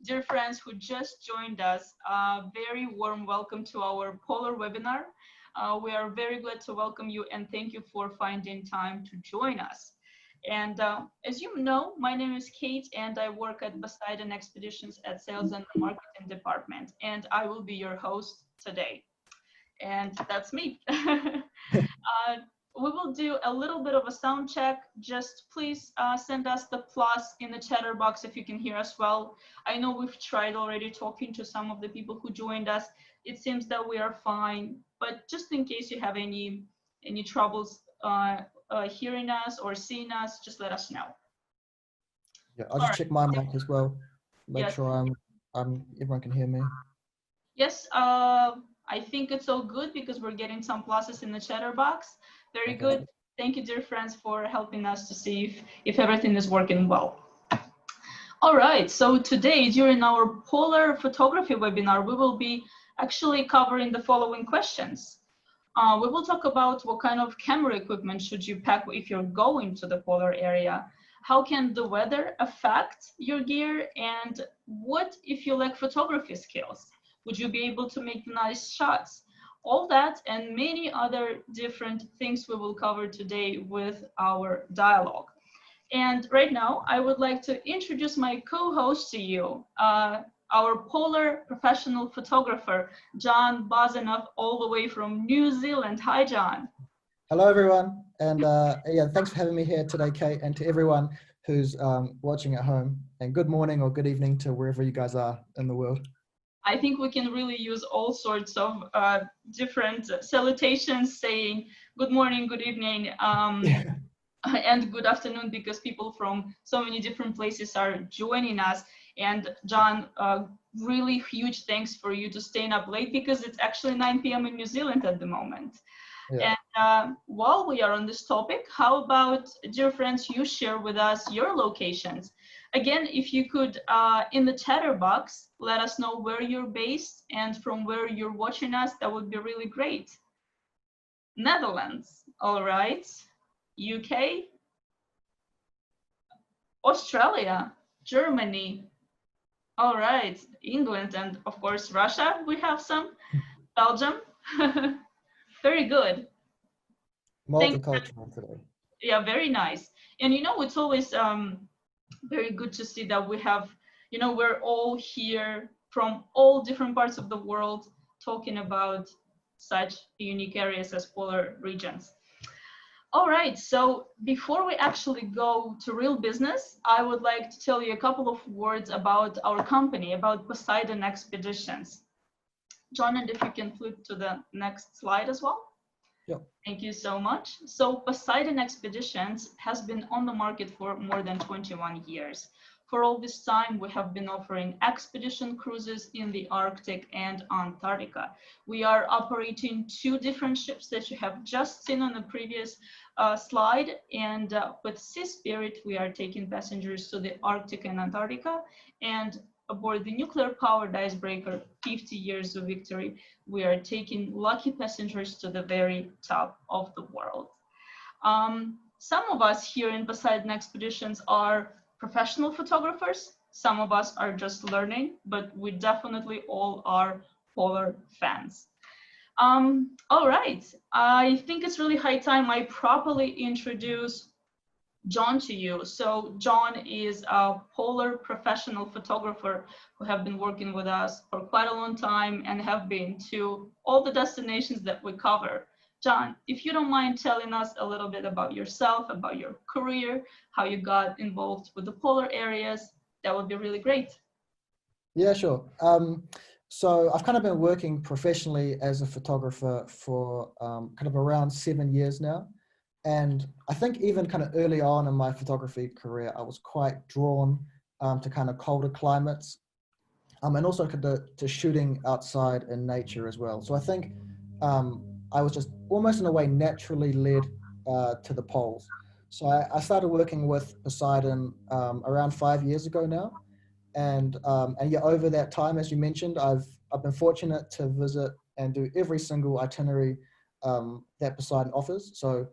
dear friends who just joined us, a very warm welcome to our polar webinar. We are very glad to welcome you and thank you for finding time to join us. And as you know, my name is Kate and I work at Poseidon Expeditions at Sales and Marketing Department, and I will be your host today. And that's me. We will do a little bit of a sound check. Just please send us the plus in the chatter box if you can hear us well. I know we've tried already talking to some of the people who joined us. It seems that we are fine, but just in case you have any troubles hearing us or seeing us, just let us know. Yeah, I'll just check my mic as well. Make sure everyone can hear me. Yes, I think it's all good because we're getting some pluses in the chatter box. Very good. Thank you, dear friends, for helping us to see if everything is working well. All right, so today during our polar photography webinar, we will be actually covering the following questions. We will talk about what kind of camera equipment should you pack if you're going to the polar area. How can the weather affect your gear? And what if you lack photography skills? Would you be able to make nice shots? All that and many other different things we will cover today with our dialogue. And right now, I would like to introduce my co-host to you, our polar professional photographer, John Bozinov, all the way from New Zealand. Hi, John. Hello, everyone. And yeah, thanks for having me here today, Kate, and to everyone who's watching at home. And good morning or good evening to wherever you guys are in the world. I think we can really use all sorts of different salutations saying good morning, good evening, and good afternoon, because people from so many different places are joining us. And John, really huge thanks for you to staying up late because it's actually 9 p.m. in New Zealand at the moment. Yeah. And while we are on this topic, how about, dear friends, you share with us your locations? Again, if you could, in the chatter box, let us know where you're based and from where you're watching us, that would be really great. Netherlands, all right. UK, Australia, Germany, all right. England, and of course, Russia, we have some. Belgium, very good. Multicultural today. Yeah, very nice. And you know, it's always very good to see that we have, you know, we're all here from all different parts of the world talking about such unique areas as polar regions. All right, so before we actually go to real business, I would like to tell you a couple of words about our company, about Poseidon Expeditions. John, and if you can flip to the next slide as well. Yep. Thank you so much. So Poseidon Expeditions has been on the market for more than 21 years. For all this time, we have been offering expedition cruises in the Arctic and Antarctica. We are operating 2 different ships that you have just seen on the previous slide. And with Sea Spirit, we are taking passengers to the Arctic and Antarctica. And aboard the nuclear-powered icebreaker, 50 Years of Victory, we are taking lucky passengers to the very top of the world. Some of us here in Poseidon Expeditions are professional photographers. Some of us are just learning, but we definitely all are polar fans. All right, I think it's really high time I properly introduce John to you. So John is a polar professional photographer who have been working with us for quite a long time and have been to all the destinations that we cover. John, if you don't mind telling us a little bit about yourself, about your career, how you got involved with the polar areas, that would be really great. Yeah, sure. So I've kind of been working professionally as a photographer for kind of around 7 years now. And I think even kind of early on in my photography career, I was quite drawn to kind of colder climates and also to shooting outside in nature as well. So I think I was just almost in a way naturally led to the poles. So I started working with Poseidon around 5 years ago now. And yeah, over that time, as you mentioned, I've been fortunate to visit and do every single itinerary that Poseidon offers. So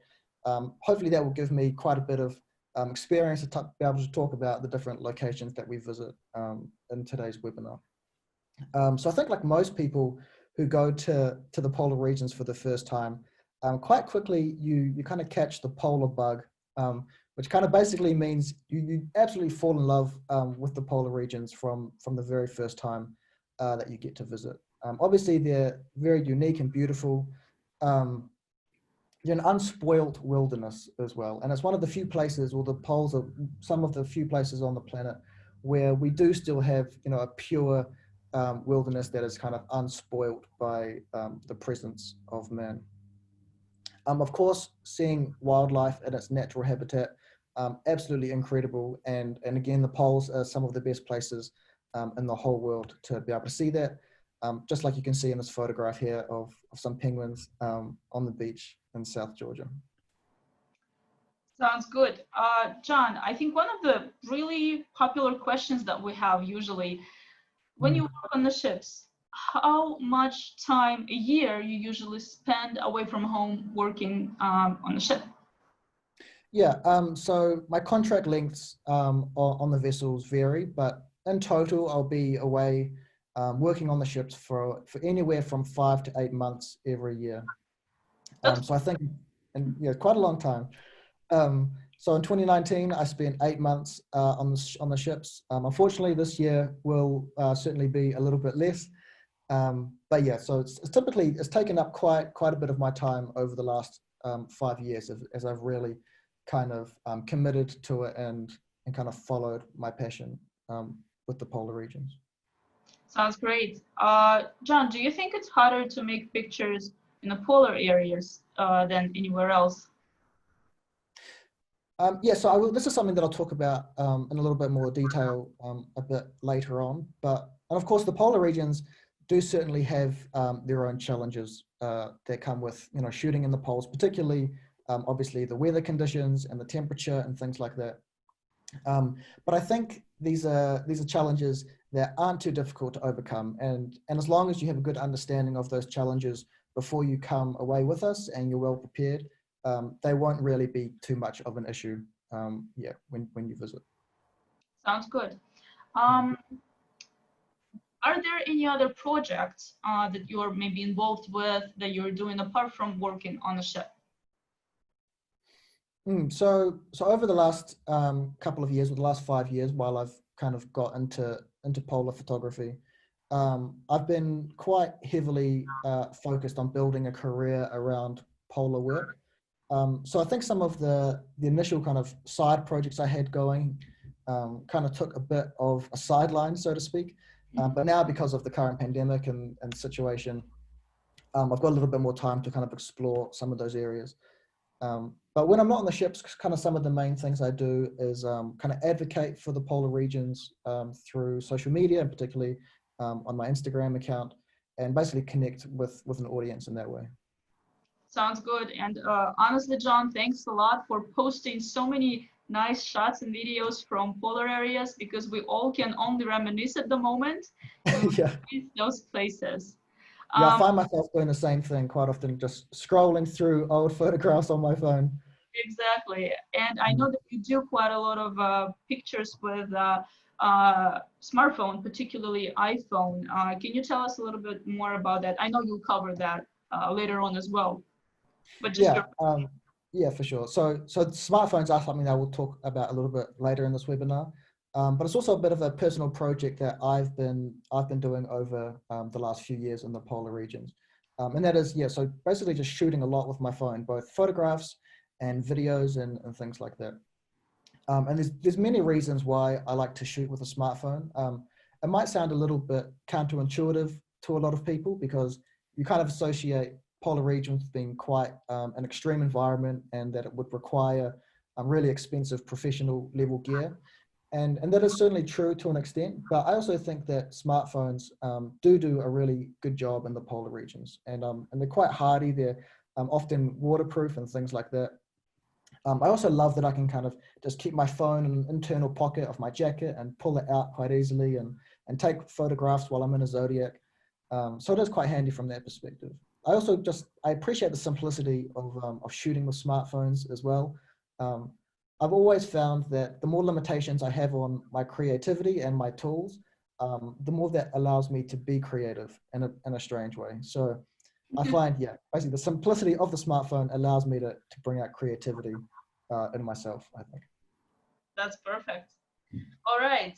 hopefully that will give me quite a bit of experience to be able to talk about the different locations that we visit in today's webinar. So I think like most people who go to the polar regions for the first time, quite quickly you kind of catch the polar bug, which kind of basically means you absolutely fall in love with the polar regions from the very first time that you get to visit. Obviously, they're very unique and beautiful. You're an unspoilt wilderness as well, and it's one of the few places, or the poles are some of the few places on the planet where we do still have, you know, a pure wilderness that is kind of unspoilt by the presence of man. Of course, seeing wildlife in its natural habitat, absolutely incredible. And again, the poles are some of the best places in the whole world to be able to see that. Just like you can see in this photograph here of some penguins on the beach in South Georgia. Sounds good. John, I think one of the really popular questions that we have usually, when you work on the ships, how much time a year you usually spend away from home working on the ship? Yeah, so my contract lengths on the vessels vary, but in total, I'll be away working on the ships for anywhere from 5 to 8 months every year. So I think, and yeah, quite a long time. So in 2019, I spent 8 months on the ships. Unfortunately, this year will certainly be a little bit less. But yeah, so it's taken up quite a bit of my time over the last 5 years as I've really kind of committed to it and kind of followed my passion with the polar regions. Sounds great. John, do you think it's harder to make pictures in the polar areas than anywhere else? Yeah, so this is something that I'll talk about in a little bit more detail a bit later on. And of course, the polar regions do certainly have their own challenges that come with, you know, shooting in the poles, particularly obviously the weather conditions and the temperature and things like that. But I think these are challenges that aren't too difficult to overcome, and as long as you have a good understanding of those challenges before you come away with us and you're well prepared, they won't really be too much of an issue. Yeah, when you visit. Sounds good. Are there any other projects that you're maybe involved with that you're doing apart from working on the ship? So over the last couple of years, or the last 5 years, while I've kind of got into polar photography, I've been quite heavily focused on building a career around polar work. So I think some of the initial kind of side projects I had going kind of took a bit of a sideline, so to speak. But now, because of the current pandemic and situation, I've got a little bit more time to kind of explore some of those areas. But when I'm not on the ships, kind of some of the main things I do is kind of advocate for the polar regions through social media, and particularly on my Instagram account, and basically connect with an audience in that way. Sounds good. And honestly, John, thanks a lot for posting so many nice shots and videos from polar areas, because we all can only reminisce at the moment and Yeah. those places. Yeah, I find myself doing the same thing quite often, just scrolling through old photographs on my phone. Exactly. And I know that you do quite a lot of pictures with smartphone, particularly iPhone. Can you tell us a little bit more about that? I know you'll cover that later on as well. But just yeah, for sure. So smartphones are something that we'll talk about a little bit later in this webinar. But it's also a bit of a personal project that I've been doing over the last few years in the polar regions. And that is, yeah, so basically just shooting a lot with my phone, both photographs and videos and things like that. And there's many reasons why I like to shoot with a smartphone. It might sound a little bit counterintuitive to a lot of people, because you kind of associate polar regions being quite an extreme environment, and that it would require really expensive professional level gear. And that is certainly true to an extent, but I also think that smartphones do a really good job in the polar regions, and they're quite hardy. They're often waterproof and things like that. I also love that I can kind of just keep my phone in an internal pocket of my jacket and pull it out quite easily and take photographs while I'm in a Zodiac. So it is quite handy from that perspective. I appreciate the simplicity of shooting with smartphones as well. I've always found that the more limitations I have on my creativity and my tools, the more that allows me to be creative in a strange way. So I find, yeah, basically the simplicity of the smartphone allows me to bring out creativity in myself, I think. That's perfect. All right.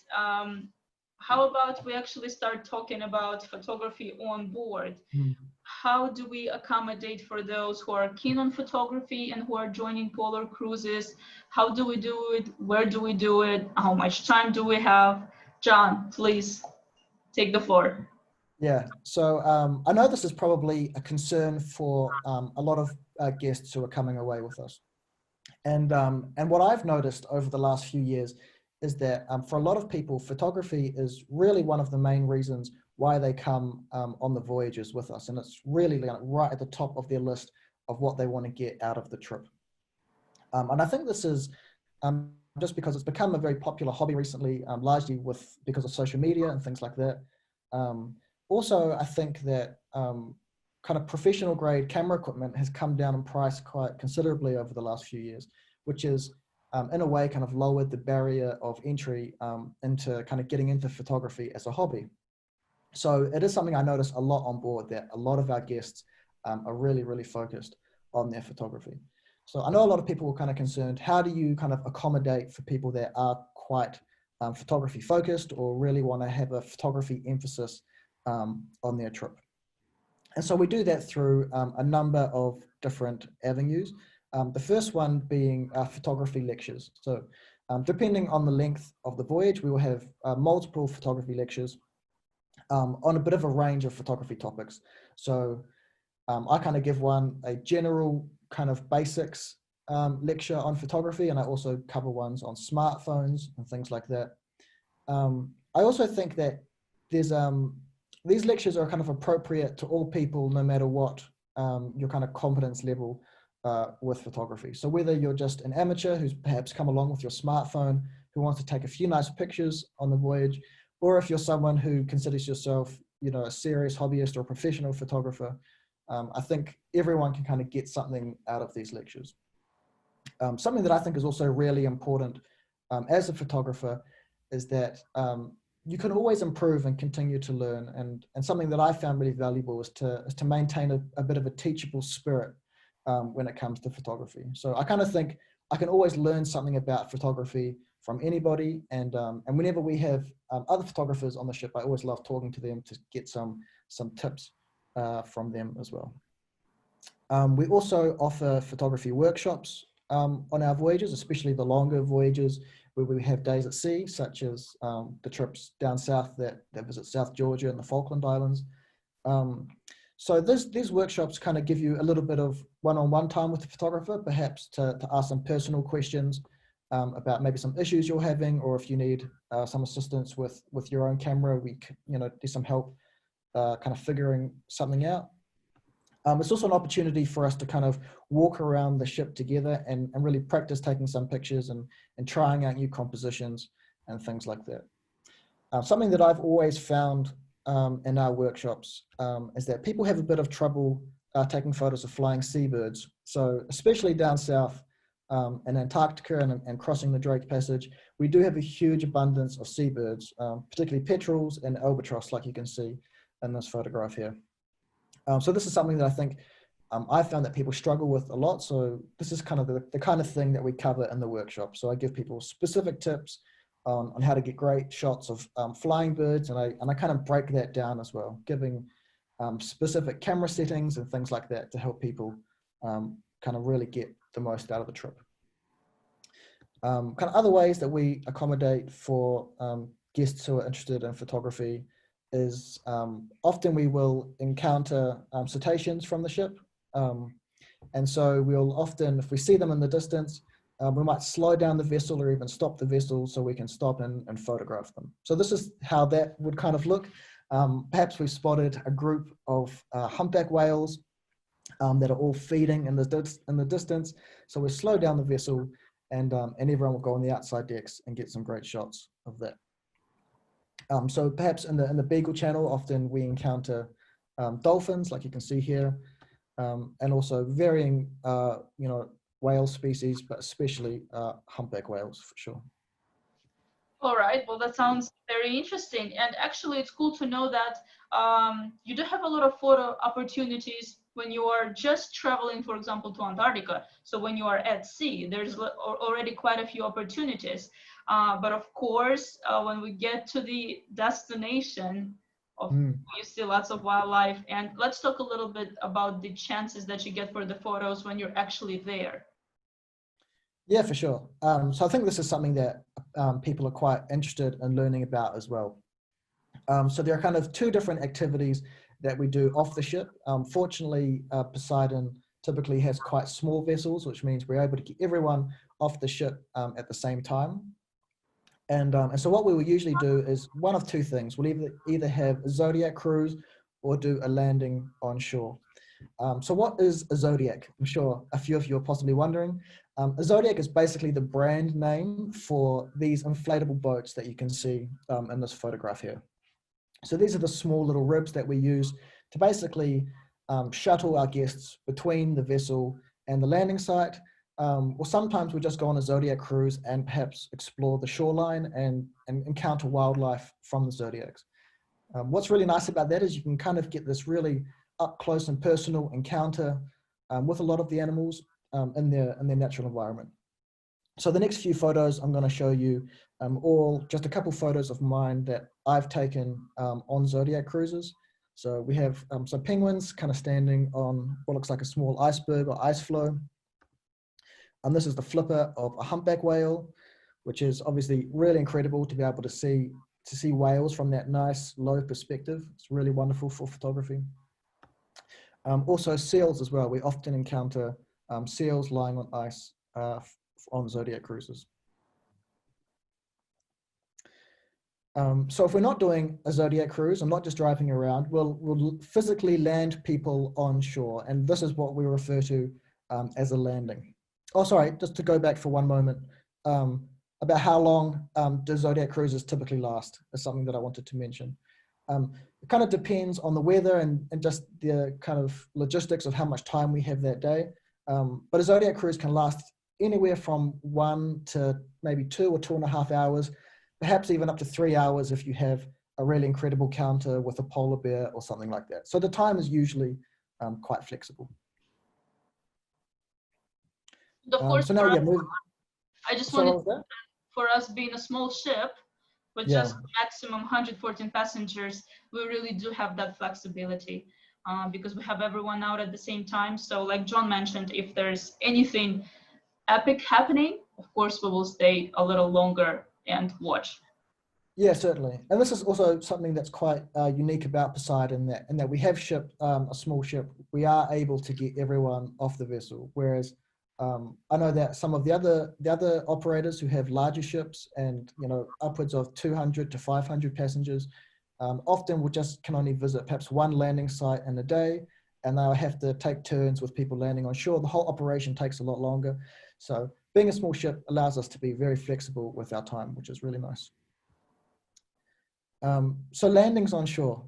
How about we actually start talking about photography on board? How do we accommodate for those who are keen on photography and who are joining polar cruises? How do we do it? Where do we do it? How much time do we have? John, please take the floor. Yeah, so I know this is probably a concern for a lot of guests who are coming away with us. And what I've noticed over the last few years is that for a lot of people, photography is really one of the main reasons why they come on the voyages with us. And it's really right at the top of their list of what they want to get out of the trip. And I think this is just because it's become a very popular hobby recently, largely because of social media and things like that. Also, I think that kind of professional grade camera equipment has come down in price quite considerably over the last few years, which is in a way kind of lowered the barrier of entry into kind of getting into photography as a hobby. So it is something I notice a lot on board, that a lot of our guests are really, really focused on their photography. So I know a lot of people were kind of concerned, how do you kind of accommodate for people that are quite photography focused or really want to have a photography emphasis on their trip? And so we do that through a number of different avenues. The first one being photography lectures. So depending on the length of the voyage, we will have multiple photography lectures on a bit of a range of photography topics. So I kind of give a general kind of basics lecture on photography, and I also cover ones on smartphones and things like that. I also think that there's these lectures are kind of appropriate to all people, no matter what your kind of competence level with photography. So whether you're just an amateur who's perhaps come along with your smartphone, who wants to take a few nice pictures on the voyage, or if you're someone who considers yourself, you know, a serious hobbyist or a professional photographer, I think everyone can kind of get something out of these lectures. Something that I think is also really important as a photographer is that you can always improve and continue to learn. And something that I found really valuable is to maintain a bit of a teachable spirit when it comes to photography. So I kind of think I can always learn something about photography from anybody. And whenever we have other photographers on the ship, I always love talking to them to get some tips from them as well. We also offer photography workshops on our voyages, especially the longer voyages where we have days at sea, such as the trips down south that visit South Georgia and the Falkland Islands. So these workshops kind of give you a little bit of one-on-one time with the photographer, perhaps to ask some personal questions about maybe some issues you're having, or if you need some assistance with your own camera, we do some help kind of figuring something out. It's also an opportunity for us to kind of walk around the ship together and really practice taking some pictures and trying out new compositions and things like that. Something that I've always found in our workshops is that people have a bit of trouble taking photos of flying seabirds. So especially down south in Antarctica and crossing the Drake Passage, we do have a huge abundance of seabirds, particularly petrels and albatross, like you can see in this photograph here. So this is something that I think I found that people struggle with a lot. So this is kind of the kind of thing that we cover in the workshop. So I give people specific tips on how to get great shots of flying birds, and I kind of break that down as well, giving specific camera settings and things like that to help people kind of really get the most out of the trip. Kind of other ways that we accommodate for guests who are interested in photography is often we will encounter cetaceans from the ship. And so we'll often, if we see them in the distance, we might slow down the vessel or even stop the vessel so we can stop and photograph them. So this is how that would kind of look. Perhaps we've spotted a group of humpback whales that are all feeding in the distance. So we slow down the vessel and everyone will go on the outside decks and get some great shots of that. So perhaps in the Beagle Channel, often we encounter dolphins, like you can see here, and also varying, whale species, but especially humpback whales for sure. All right, well, that sounds very interesting. And actually, it's cool to know that you do have a lot of photo opportunities when you are just traveling, for example, to Antarctica. So when you are at sea, there's already quite a few opportunities. But of course, when we get to the destination, you see lots of wildlife. And let's talk a little bit about the chances that you get for the photos when you're actually there. Yeah, for sure. So I think this is something that people are quite interested in learning about as well. So there are kind of two different activities that we do off the ship. Fortunately, Poseidon typically has quite small vessels, which means we're able to get everyone off the ship at the same time. And so what we will usually do is one of two things. We'll either have a Zodiac cruise or do a landing on shore. So what is a Zodiac? I'm sure a few of you are possibly wondering. A Zodiac is basically the brand name for these inflatable boats that you can see in this photograph here. So these are the small little ribs that we use to basically shuttle our guests between the vessel and the landing site. Or sometimes we just go on a Zodiac cruise and perhaps explore the shoreline and encounter wildlife from the Zodiacs. What's really nice about that is you can kind of get this really up close and personal encounter with a lot of the animals in their natural environment. So the next few photos I'm going to show you all just a couple photos of mine that I've taken on Zodiac cruises. So we have some penguins kind of standing on what looks like a small iceberg or ice floe. This is the flipper of a humpback whale, which is obviously really incredible to be able to see whales from that nice low perspective. It's really wonderful for photography. Also seals as well. We often encounter seals lying on ice on Zodiac cruises. So if we're not doing a Zodiac cruise and not just driving around, we'll physically land people on shore. And this is what we refer to as a landing. Oh, sorry, just to go back for one moment, about how long do Zodiac cruises typically last is something that I wanted to mention. It kind of depends on the weather and just the kind of logistics of how much time we have that day. But a Zodiac cruise can last anywhere from 1 to maybe 2 or 2.5 hours, perhaps even up to 3 hours if you have a really incredible encounter with a polar bear or something like that. So the time is usually quite flexible. Of course, so now, yeah, I just wanted for us being a small ship with just maximum 114 passengers, we really do have that flexibility because we have everyone out at the same time. So like John mentioned, if there's anything epic happening, of course, we will stay a little longer and watch. Yeah, certainly. And this is also something that's quite unique about Poseidon, in that we have shipped a small ship. We are able to get everyone off the vessel, whereas I know that some of the other operators who have larger ships and upwards of 200 to 500 passengers often can only visit perhaps one landing site in a day, and they'll have to take turns with people landing on shore. The whole operation takes a lot longer. So being a small ship allows us to be very flexible with our time, which is really nice. So landings on shore.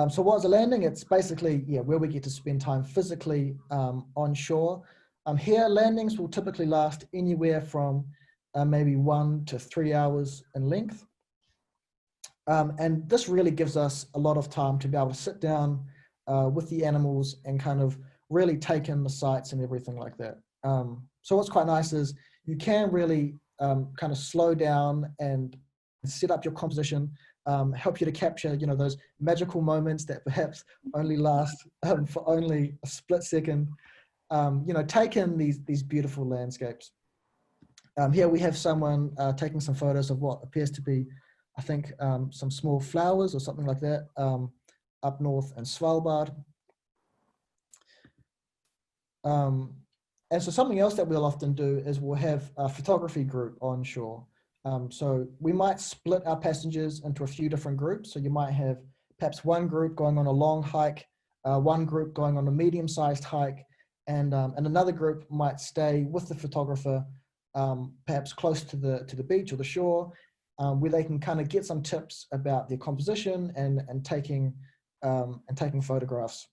So what's a landing? It's basically where we get to spend time physically on shore. Here, landings will typically last anywhere from maybe 1 to 3 hours in length. And this really gives us a lot of time to be able to sit down with the animals and kind of really take in the sights and everything like that. So what's quite nice is you can really kind of slow down and set up your composition, help you to capture, those magical moments that perhaps only last for only a split second. Take in these beautiful landscapes. Here we have someone taking some photos of what appears to be, I think, some small flowers or something like that up north in Svalbard. And so something else that we'll often do is we'll have a photography group on shore. So we might split our passengers into a few different groups. So you might have perhaps one group going on a long hike, one group going on a medium-sized hike, and another group might stay with the photographer, perhaps close to the beach or the shore, where they can kind of get some tips about their composition and taking photographs,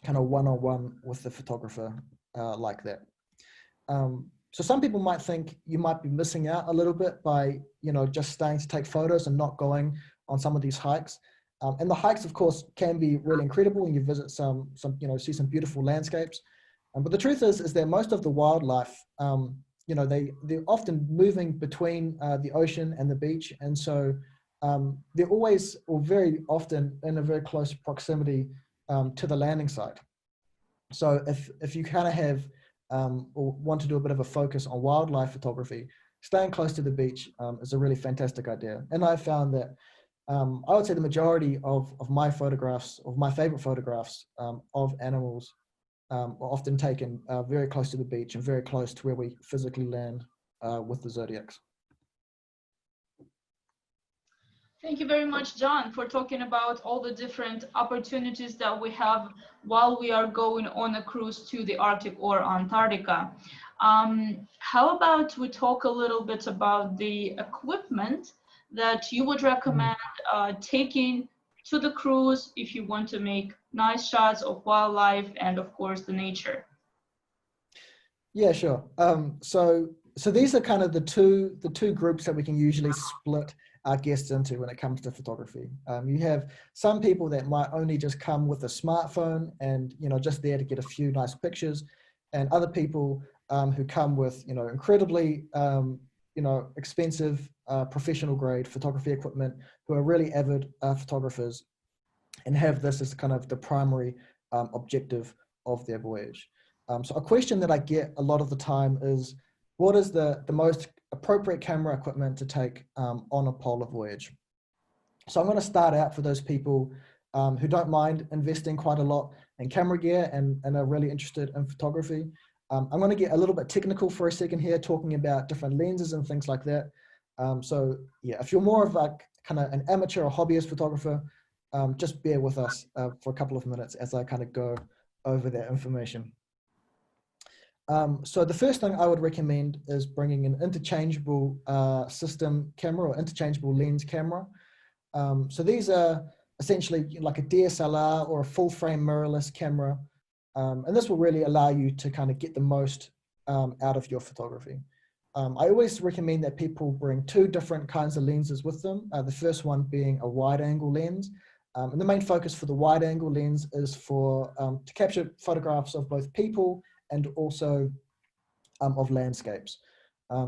kind of one-on-one with the photographer like that. So some people might think you might be missing out a little bit by, just staying to take photos and not going on some of these hikes. And the hikes, of course, can be really incredible when you visit see some beautiful landscapes. But the truth is that most of the wildlife, they're often moving between the ocean and the beach. And so they're always, or very often, in a very close proximity to the landing site. So if you kind of have or want to do a bit of a focus on wildlife photography, staying close to the beach is a really fantastic idea. And I found that I would say the majority of my photographs, of my favorite photographs of animals are often taken very close to the beach and very close to where we physically land with the Zodiacs. Thank you very much, John, for talking about all the different opportunities that we have while we are going on a cruise to the Arctic or Antarctica. How about we talk a little bit about the equipment that you would recommend taking to the cruise if you want to make nice shots of wildlife and, of course, the nature? Yeah, sure. So these are kind of the two groups that we can usually split our guests into when it comes to photography. You have some people that might only just come with a smartphone and just there to get a few nice pictures, and other people who come with incredibly expensive professional grade photography equipment, who are really avid photographers and have this as kind of the primary objective of their voyage. So a question that I get a lot of the time is, what is the most appropriate camera equipment to take on a polar voyage? So I'm going to start out for those people who don't mind investing quite a lot in camera gear and are really interested in photography. I'm going to get a little bit technical for a second here, talking about different lenses and things like that. So yeah, if you're more of like kind of an amateur or hobbyist photographer, just bear with us for a couple of minutes as I kind of go over that information. So the first thing I would recommend is bringing an interchangeable system camera or interchangeable lens camera. So these are essentially like a DSLR or a full frame mirrorless camera. And this will really allow you to kind of get the most out of your photography. I always recommend that people bring two different kinds of lenses with them. The first one being a wide angle lens. And the main focus for the wide angle lens is for to capture photographs of both people and also of landscapes.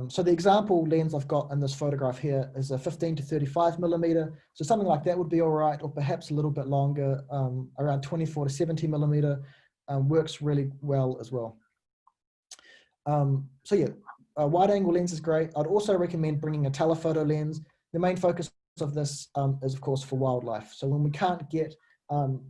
So the example lens I've got in this photograph here is a 15 to 35 millimeter. So something like that would be all right, or perhaps a little bit longer, around 24 to 70 millimeter works really well as well. So yeah, a wide angle lens is great. I'd also recommend bringing a telephoto lens. The main focus of this is of course for wildlife. So when we can't get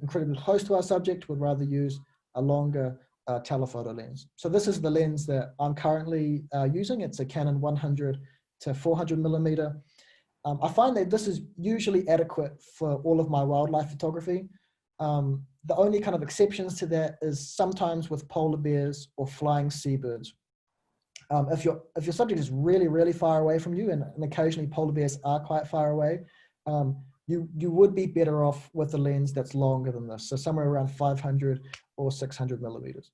incredibly close to our subject, we'd rather use a longer telephoto lens. So this is the lens that I'm currently using. It's a Canon 100 to 400 millimeter. I find that this is usually adequate for all of my wildlife photography. The only kind of exceptions to that is sometimes with polar bears or flying seabirds. If your subject is really, really far away from you, and occasionally polar bears are quite far away, you would be better off with a lens that's longer than this, so somewhere around 500 or 600 millimeters.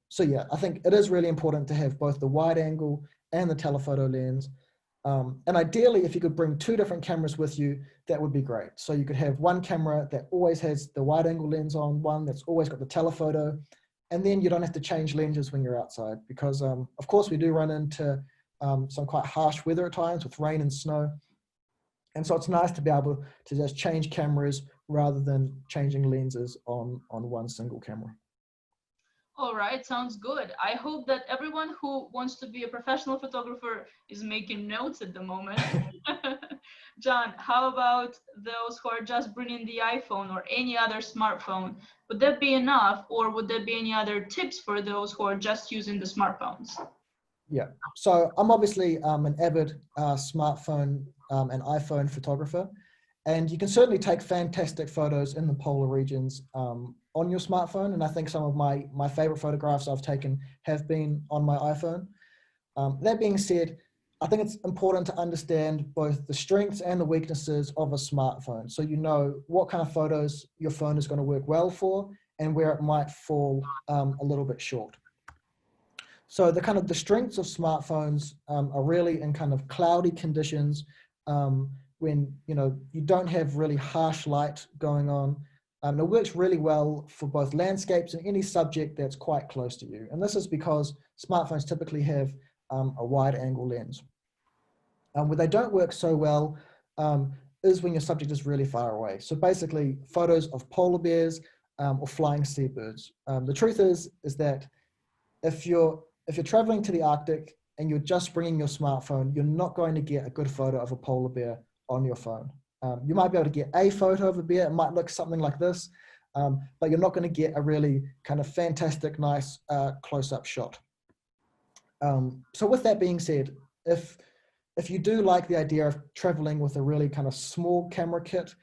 So yeah, I think it is really important to have both the wide angle and the telephoto lens. And ideally, if you could bring two different cameras with you, that would be great. So you could have one camera that always has the wide angle lens on, one that's always got the telephoto, and then you don't have to change lenses when you're outside, because of course we do run into some quite harsh weather at times with rain and snow. And so it's nice to be able to just change cameras rather than changing lenses on one single camera. All right, sounds good. I hope that everyone who wants to be a professional photographer is making notes at the moment. John, how about those who are just bringing the iPhone or any other smartphone? Would that be enough, or would there be any other tips for those who are just using the smartphones? Yeah, so I'm obviously an avid smartphone and iPhone photographer, and you can certainly take fantastic photos in the polar regions on your smartphone. And I think some of my favorite photographs I've taken have been on my iPhone. That being said, I think it's important to understand both the strengths and the weaknesses of a smartphone, so you know what kind of photos your phone is going to work well for and where it might fall a little bit short. So the strengths of smartphones are really in kind of cloudy conditions, when you don't have really harsh light going on. It works really well for both landscapes and any subject that's quite close to you. And this is because smartphones typically have a wide angle lens. Where they don't work so well is when your subject is really far away. So basically photos of polar bears or flying seabirds. The truth is that if you're traveling to the Arctic and you're just bringing your smartphone, you're not going to get a good photo of a polar bear on your phone. You might be able to get a photo of a bear. It might look something like this, but you're not going to get a really kind of fantastic, nice close-up shot. So with that being said, if you do like the idea of traveling with a really kind of small camera kit,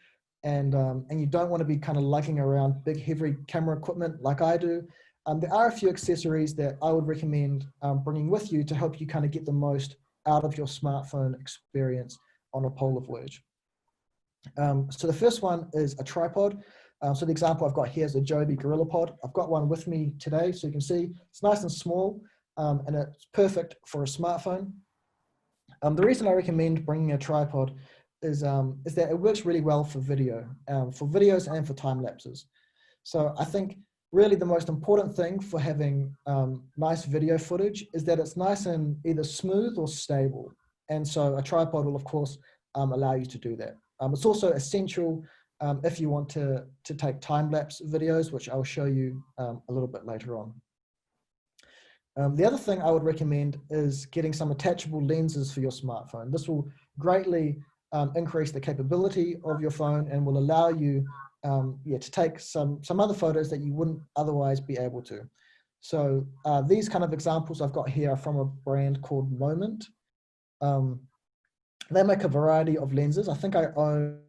and you don't want to be kind of lugging around big heavy camera equipment like I do, there are a few accessories that I would recommend bringing with you to help you kind of get the most out of your smartphone experience on a polar voyage. So the first one is a tripod. So the example I've got here is a Joby GorillaPod. I've got one with me today, so you can see it's nice and small, and it's perfect for a smartphone. The reason I recommend bringing a tripod is that it works really well for video, for videos and for time lapses. So I think really the most important thing for having nice video footage is that it's nice and either smooth or stable. And so a tripod will of course allow you to do that. It's also essential if you want to take time-lapse videos, which I'll show you a little bit later on. The other thing I would recommend is getting some attachable lenses for your smartphone. This will greatly increase the capability of your phone and will allow you to take some other photos that you wouldn't otherwise be able to. So these kind of examples I've got here are from a brand called Moment. They make a variety of lenses. I think I own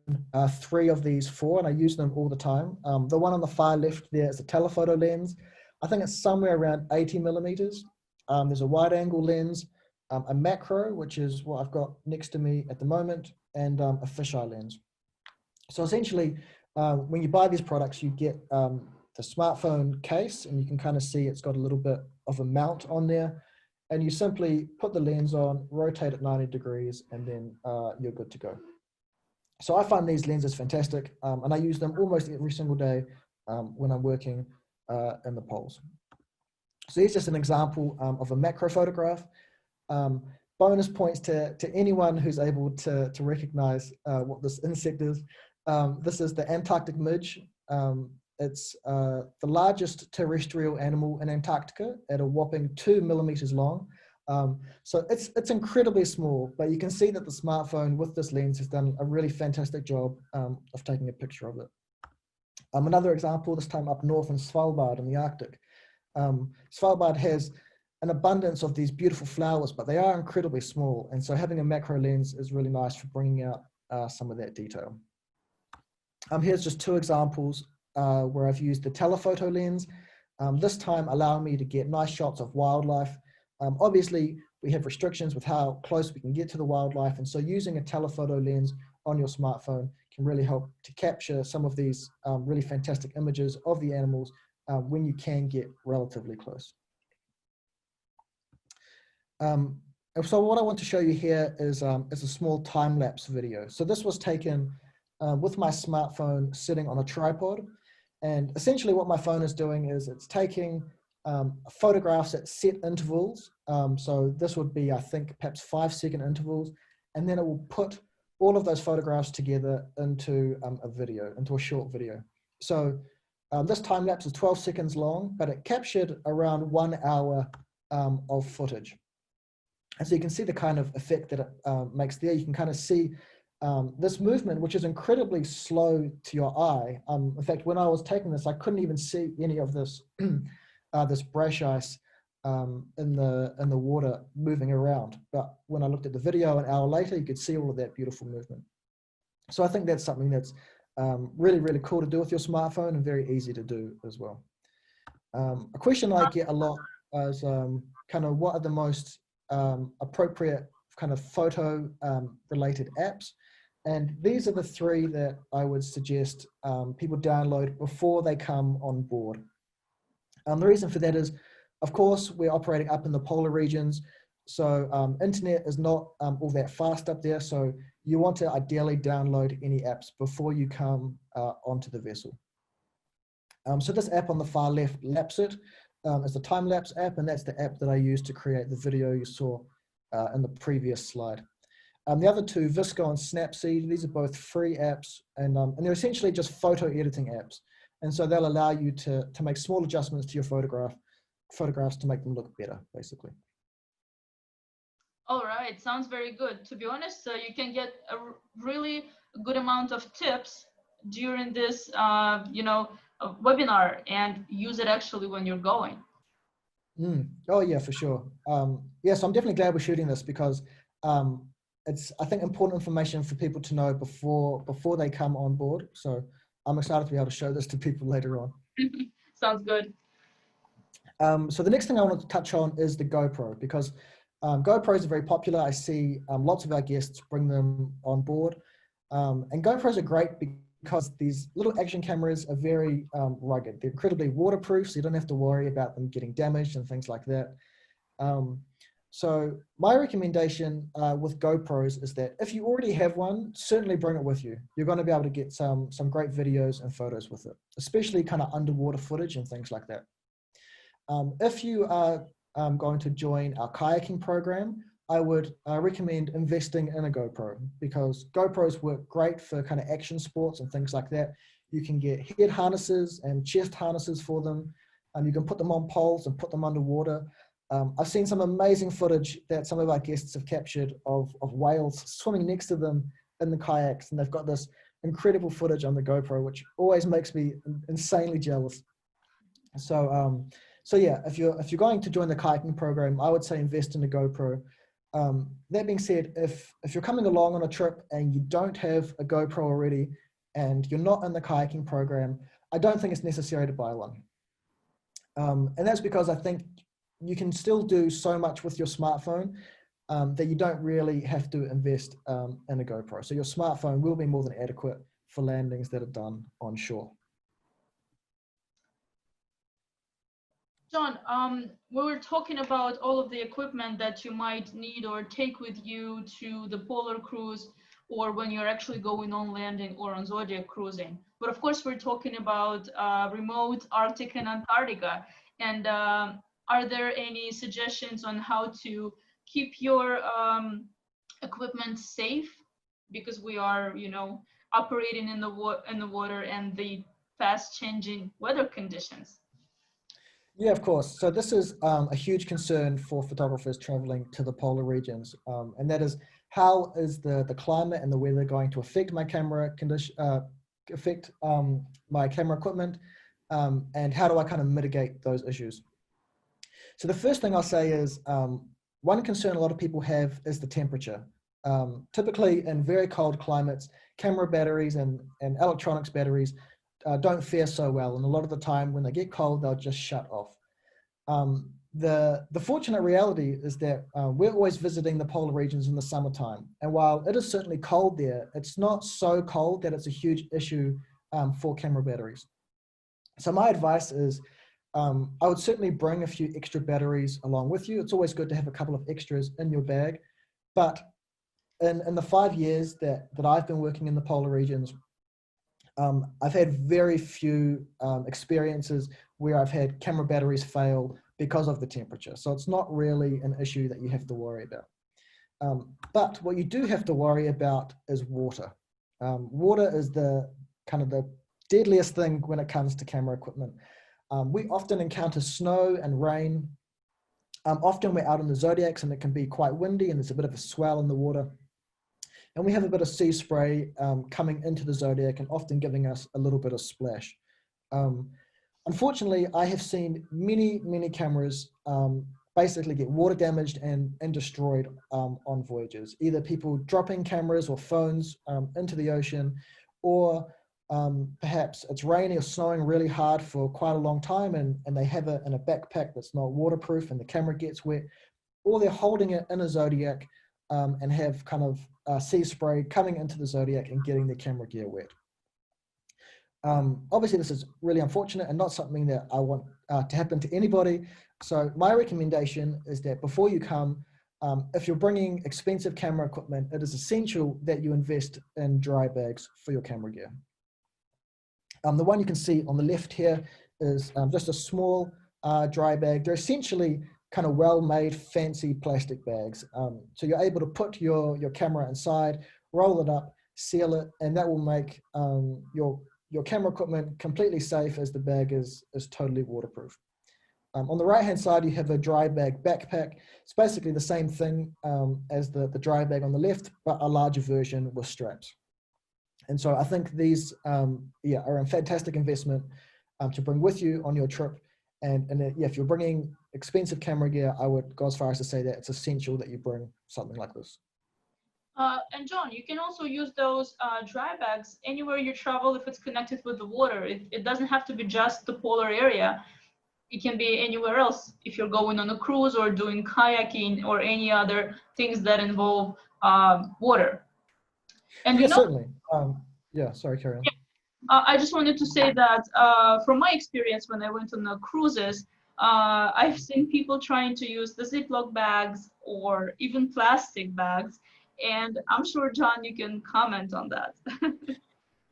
3 of these 4, and I use them all the time. The one on the far left there is a telephoto lens. I think it's somewhere around 80 millimeters. There's a wide angle lens, a macro, which is what I've got next to me at the moment, and a fisheye lens. So essentially, when you buy these products, you get the smartphone case, and you can kind of see it's got a little bit of a mount on there. And you simply put the lens on, rotate it 90 degrees, and then you're good to go. So I find these lenses fantastic, and I use them almost every single day when I'm working in the poles. So here's just an example of a macro photograph. Bonus points to anyone who's able to recognize what this insect is. This is the Antarctic midge. It's the largest terrestrial animal in Antarctica at a whopping 2 millimeters long. So it's incredibly small, but you can see that the smartphone with this lens has done a really fantastic job of taking a picture of it. Another example, this time up north in Svalbard in the Arctic. Svalbard has an abundance of these beautiful flowers, but they are incredibly small. And so having a macro lens is really nice for bringing out some of that detail. Here's just 2 examples where I've used the telephoto lens, this time allowing me to get nice shots of wildlife. Obviously, we have restrictions with how close we can get to the wildlife, and so using a telephoto lens on your smartphone can really help to capture some of these really fantastic images of the animals when you can get relatively close. So what I want to show you here is a small time-lapse video. So this was taken with my smartphone sitting on a tripod. And essentially what my phone is doing is it's taking photographs at set intervals. So this would be, I think, perhaps 5-second intervals. And then it will put all of those photographs together into a video, into a short video. So this time lapse is 12 seconds long, but it captured around 1 hour of footage. And so you can see the kind of effect that it makes there. You can kind of see this movement, which is incredibly slow to your eye. In fact, when I was taking this, I couldn't even see any of this this brash ice in the water moving around. But when I looked at the video an hour later, you could see all of that beautiful movement. So I think that's something that's really, really cool to do with your smartphone and very easy to do as well. A question I get a lot is kind of what are the most appropriate kind of photo related apps. And these are the 3 that I would suggest people download before they come on board. The reason for that is Of course, we're operating up in the polar regions, so internet is not all that fast up there, so you want to ideally download any apps before you come onto the vessel. So this app on the far left, Lapsit, is the time-lapse app, and that's the app that I used to create the video you saw in the previous slide. The other two, Visco and Snapseed, these are both free apps, and they're essentially just photo editing apps. And so they'll allow you to make small adjustments to your photographs to make them look better, basically. All right, sounds very good. To be honest, you can get a really good amount of tips during this, webinar, and use it actually when you're going. Oh yeah, for sure. Yes, I'm definitely glad we're shooting this because it's, I think, important information for people to know before they come on board. So I'm excited to be able to show this to people later on. Sounds good. So the next thing I want to touch on is the GoPro, because GoPros are very popular. I see lots of our guests bring them on board. And GoPros are great because these little action cameras are very rugged. They're incredibly waterproof, so you don't have to worry about them getting damaged and things like that. So my recommendation with GoPros is that if you already have one, certainly bring it with you. You're going to be able to get some great videos and photos with it, especially kind of underwater footage and things like that. If you are going to join our kayaking program, I would recommend investing in a GoPro, because GoPros work great for kind of action sports and things like that. You can get head harnesses and chest harnesses for them. You can put them on poles and put them underwater. I've seen some amazing footage that some of our guests have captured of whales swimming next to them in the kayaks, and they've got this incredible footage on the GoPro, which always makes me insanely jealous. So yeah, if you're going to join the kayaking program, I would say invest in a GoPro. That being said, if you're coming along on a trip and you don't have a GoPro already and you're not in the kayaking program, I don't think it's necessary to buy one. And that's because I think you can still do so much with your smartphone that you don't really have to invest in a GoPro. So your smartphone will be more than adequate for landings that are done on shore. John, we were talking about all of the equipment that you might need or take with you to the polar cruise, or when you're actually going on landing or on Zodiac cruising. But of course, we're talking about remote Arctic and Antarctica. And are there any suggestions on how to keep your equipment safe? Because we are, operating in the water and the fast changing weather conditions. Yeah, of course. So this is a huge concern for photographers traveling to the polar regions, and that is, how is the climate and the weather going to affect my camera my camera equipment, and how do I kind of mitigate those issues? So the first thing I'll say is, one concern a lot of people have is the temperature. Typically in very cold climates, camera batteries and electronics batteries don't fare so well, and a lot of the time when they get cold, they'll just shut off. The fortunate reality is that we're always visiting the polar regions in the summertime, and while it is certainly cold there, it's not so cold that it's a huge issue for camera batteries. So my advice is, I would certainly bring a few extra batteries along with you. It's always good to have a couple of extras in your bag, but in the 5 years that I've been working in the polar regions, I've had very few experiences where I've had camera batteries fail because of the temperature. So it's not really an issue that you have to worry about. But what you do have to worry about is water. Water is the kind of the deadliest thing when it comes to camera equipment. We often encounter snow and rain. Often we're out in the Zodiacs and it can be quite windy and there's a bit of a swell in the water. And we have a bit of sea spray coming into the Zodiac and often giving us a little bit of splash. Unfortunately, I have seen many cameras basically get water damaged and destroyed on voyages. Either people dropping cameras or phones into the ocean, or perhaps it's raining or snowing really hard for quite a long time and they have it in a backpack that's not waterproof and the camera gets wet, or they're holding it in a Zodiac and have kind of sea spray coming into the Zodiac and getting the camera gear wet. Obviously, this is really unfortunate and not something that I want to happen to anybody. So my recommendation is that before you come, if you're bringing expensive camera equipment, it is essential that you invest in dry bags for your camera gear. The one you can see on the left here is just a small dry bag. They're essentially kind of well-made, fancy plastic bags. So you're able to put your camera inside, roll it up, seal it, and that will make your camera equipment completely safe, as the bag is totally waterproof. On the right-hand side, you have a dry bag backpack. It's basically the same thing as the dry bag on the left, but a larger version with straps. And so I think these are a fantastic investment to bring with you on your trip. And if you're bringing expensive camera gear, I would go as far as to say that it's essential that you bring something like this. And John, you can also use those dry bags anywhere you travel if it's connected with the water. It doesn't have to be just the polar area. It can be anywhere else if you're going on a cruise or doing kayaking or any other things that involve water. And yeah, certainly. Yeah, sorry, carry on. I just wanted to say that from my experience when I went on the cruises, I've seen people trying to use the Ziploc bags or even plastic bags. And I'm sure, John, you can comment on that.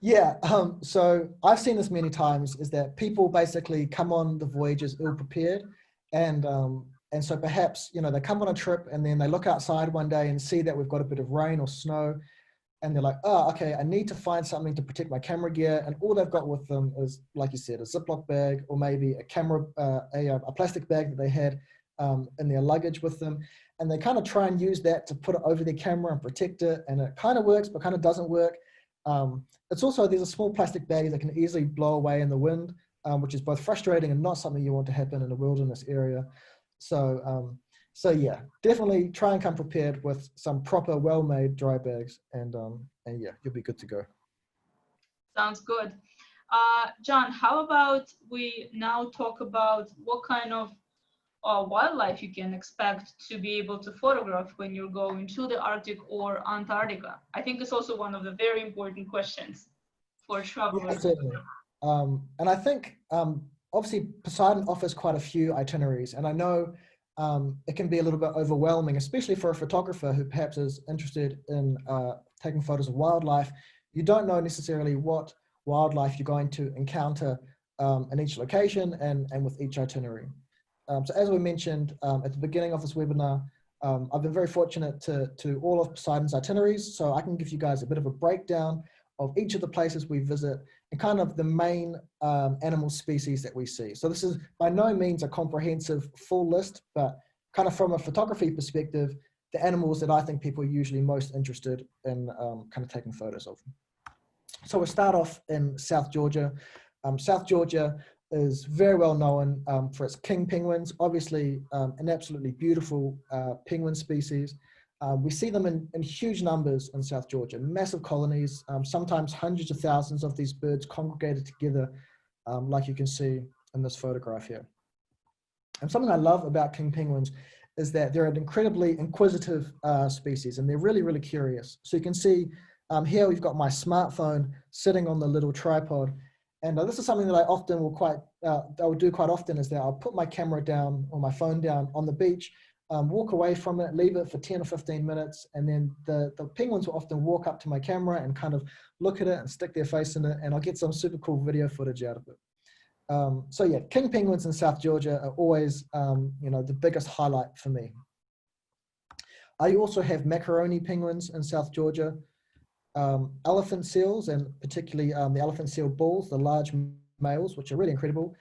Yeah, so I've seen this many times, is that people basically come on the voyages ill-prepared, and so perhaps, they come on a trip and then they look outside one day and see that we've got a bit of rain or snow, and they're like, oh, okay, I need to find something to protect my camera gear, and all they've got with them is, like you said, a Ziploc bag, or maybe a plastic bag that they had in their luggage with them, and they kind of try and use that to put it over their camera and protect it, and it kind of works but kind of doesn't work. It's also, there's a small plastic bag that can easily blow away in the wind, which is both frustrating and not something you want to happen in a wilderness area. So yeah, definitely try and come prepared with some proper, well-made dry bags, and yeah, you'll be good to go. Sounds good. John, how about we now talk about what kind of wildlife you can expect to be able to photograph when you're going to the Arctic or Antarctica? I think it's also one of the very important questions for travelers. Yeah, certainly. And I think obviously Poseidon offers quite a few itineraries, and I know it can be a little bit overwhelming, especially for a photographer who perhaps is interested in taking photos of wildlife. You don't know necessarily what wildlife you're going to encounter in each location and with each itinerary. So as we mentioned at the beginning of this webinar, I've been very fortunate to all of Poseidon's itineraries, so I can give you guys a bit of a breakdown of each of the places we visit and kind of the main animal species that we see. So this is by no means a comprehensive full list, but kind of from a photography perspective, the animals that I think people are usually most interested in kind of taking photos of. So we'll start off in South Georgia. South Georgia is very well known for its king penguins, obviously an absolutely beautiful penguin species. We see them in huge numbers in South Georgia, massive colonies, sometimes hundreds of thousands of these birds congregated together, like you can see in this photograph here. And something I love about king penguins is that they're an incredibly inquisitive species, and they're really, really curious. So you can see here we've got my smartphone sitting on the little tripod. And this is something that I often will do quite often, is that I'll put my camera down or my phone down on the beach, walk away from it, leave it for 10 or 15 minutes, and then the penguins will often walk up to my camera and kind of look at it and stick their face in it, and I'll get some super cool video footage out of it. So yeah, king penguins in South Georgia are always the biggest highlight for me. I also have macaroni penguins in South Georgia. Elephant seals, and particularly the elephant seal bulls, the large males, which are really incredible.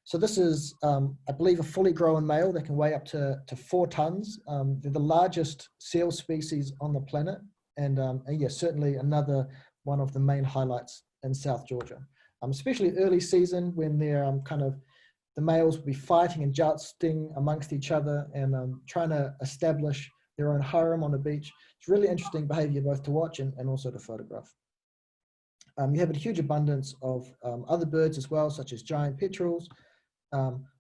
So this is, I believe, a fully grown male that can weigh up to 4 tons. They're the largest seal species on the planet, and yeah, certainly another one of the main highlights in South Georgia. Especially early season, when they're the males will be fighting and jousting amongst each other and trying to establish their own harem on the beach. It's really interesting behavior both to watch and also to photograph. You have a huge abundance of other birds as well, such as giant petrels,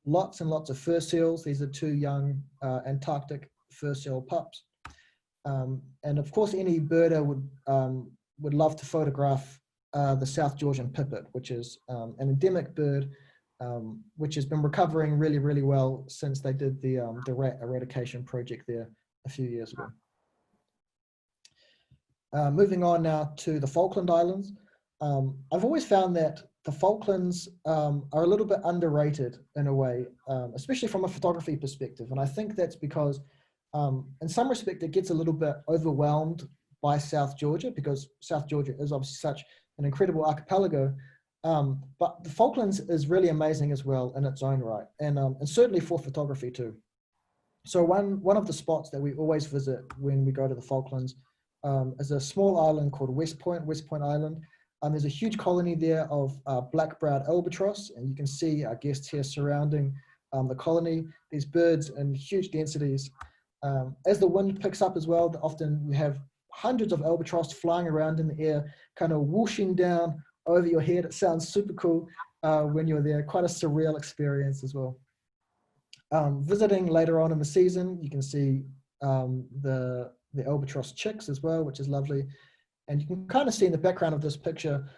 lots and lots of fur seals. These are 2 young Antarctic fur seal pups. And of course, any birder would love to photograph the South Georgian pipit, which is an endemic bird, which has been recovering really, really well since they did the rat eradication project there a few years ago. Moving on now to the Falkland Islands. I've always found that the Falklands are a little bit underrated in a way, especially from a photography perspective. And I think that's because in some respect, it gets a little bit overwhelmed by South Georgia, because South Georgia is obviously such an incredible archipelago. But the Falklands is really amazing as well in its own right, and certainly for photography too. So one of the spots that we always visit when we go to the Falklands is a small island called West Point Island. There's a huge colony there of black-browed albatross, and you can see our guests here surrounding the colony, these birds in huge densities. As the wind picks up as well, often we have hundreds of albatross flying around in the air, kind of whooshing down over your head. It sounds super cool when you're there, quite a surreal experience as well. Visiting later on in the season, you can see the albatross chicks as well, which is lovely. And you can kind of see in the background of this picture,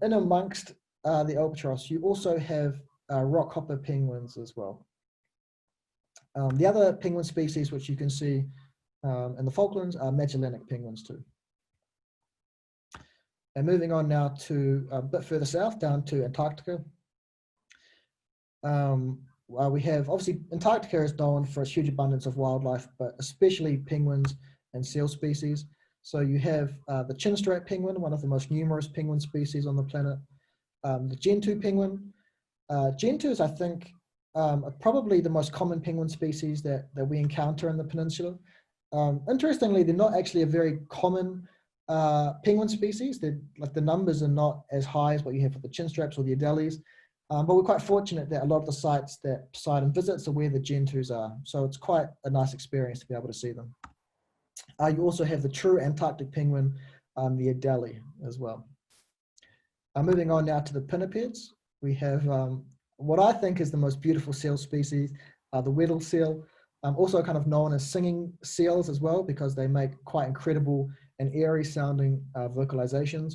in amongst the albatross, you also have rockhopper penguins as well. The other penguin species which you can see in the Falklands are Magellanic penguins too. And moving on now to a bit further south, down to Antarctica. We have, obviously, Antarctica is known for its huge abundance of wildlife, but especially penguins and seal species. So you have the chinstrap penguin, one of the most numerous penguin species on the planet. The gentoo penguin. Gentoos, I think, are probably the most common penguin species that we encounter in the peninsula. Interestingly, they're not actually a very common penguin species. Like the numbers are not as high as what you have for the chinstraps or the adelies. But we're quite fortunate that a lot of the sites that Poseidon visits are where the gentoos are. So it's quite a nice experience to be able to see them. You also have the true Antarctic penguin, the adelie as well. Moving on now to the pinnipeds, we have what I think is the most beautiful seal species, the Weddell seal, also kind of known as singing seals as well, because they make quite incredible and airy sounding vocalizations.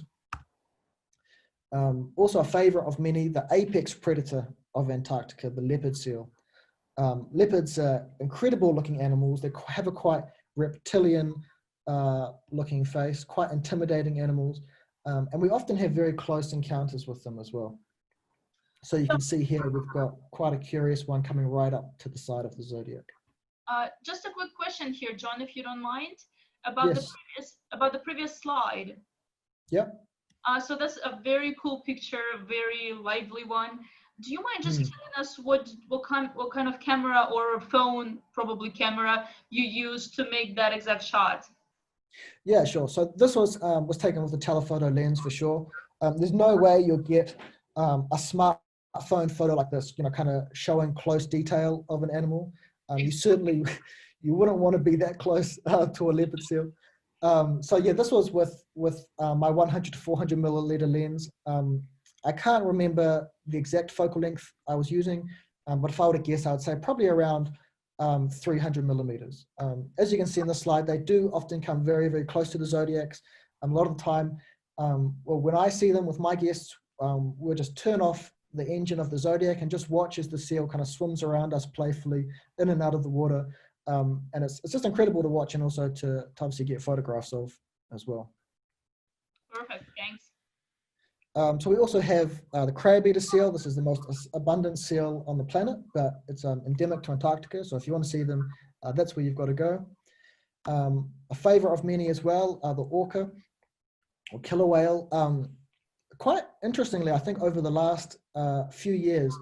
Also a favorite of many, the apex predator of Antarctica, the leopard seal. Leopards are incredible looking animals. They have a quite reptilian looking face, quite intimidating animals. And we often have very close encounters with them as well. So you can see here, we've got quite a curious one coming right up to the side of the Zodiac. Just a quick question here, John, if you don't mind, about Yes. the previous slide. Yep. So that's a very cool picture, very lively one. Do you mind just telling us what kind of camera or phone, probably camera, you use to make that exact shot? Yeah, sure. So this was taken with a telephoto lens for sure. There's no way you'll get a smartphone photo like this, kind of showing close detail of an animal. You wouldn't want to be that close to a leopard seal. So yeah, this was with my 100 to 400 milliliter lens. I can't remember the exact focal length I was using, but if I were to guess, I would say probably around 300 millimeters. As you can see in the slide, they do often come very, very close to the Zodiacs. A lot of the time, when I see them with my guests, we'll just turn off the engine of the Zodiac and just watch as the seal kind of swims around us playfully in and out of the water. And it's just incredible to watch, and also to obviously get photographs of as well. Perfect, thanks. So we also have the crab-eater seal. This is the most abundant seal on the planet, but it's endemic to Antarctica. So if you want to see them, that's where you've got to go. A favorite of many as well are the orca or killer whale. Quite interestingly, I think over the last few years,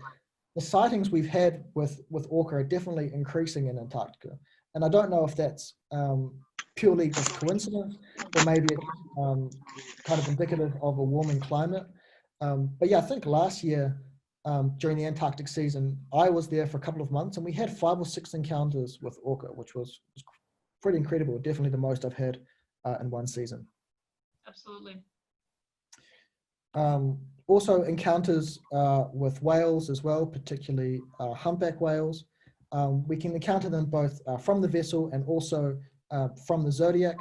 the sightings we've had with orca are definitely increasing in Antarctica. And I don't know if that's purely just coincidence, or maybe it's kind of indicative of a warming climate. But yeah, I think last year during the Antarctic season, I was there for a couple of months, and we had 5 or 6 encounters with orca, which was pretty incredible. Definitely the most I've had in one season. Absolutely. Also encounters with whales as well, particularly humpback whales. We can encounter them both from the vessel and also from the Zodiac.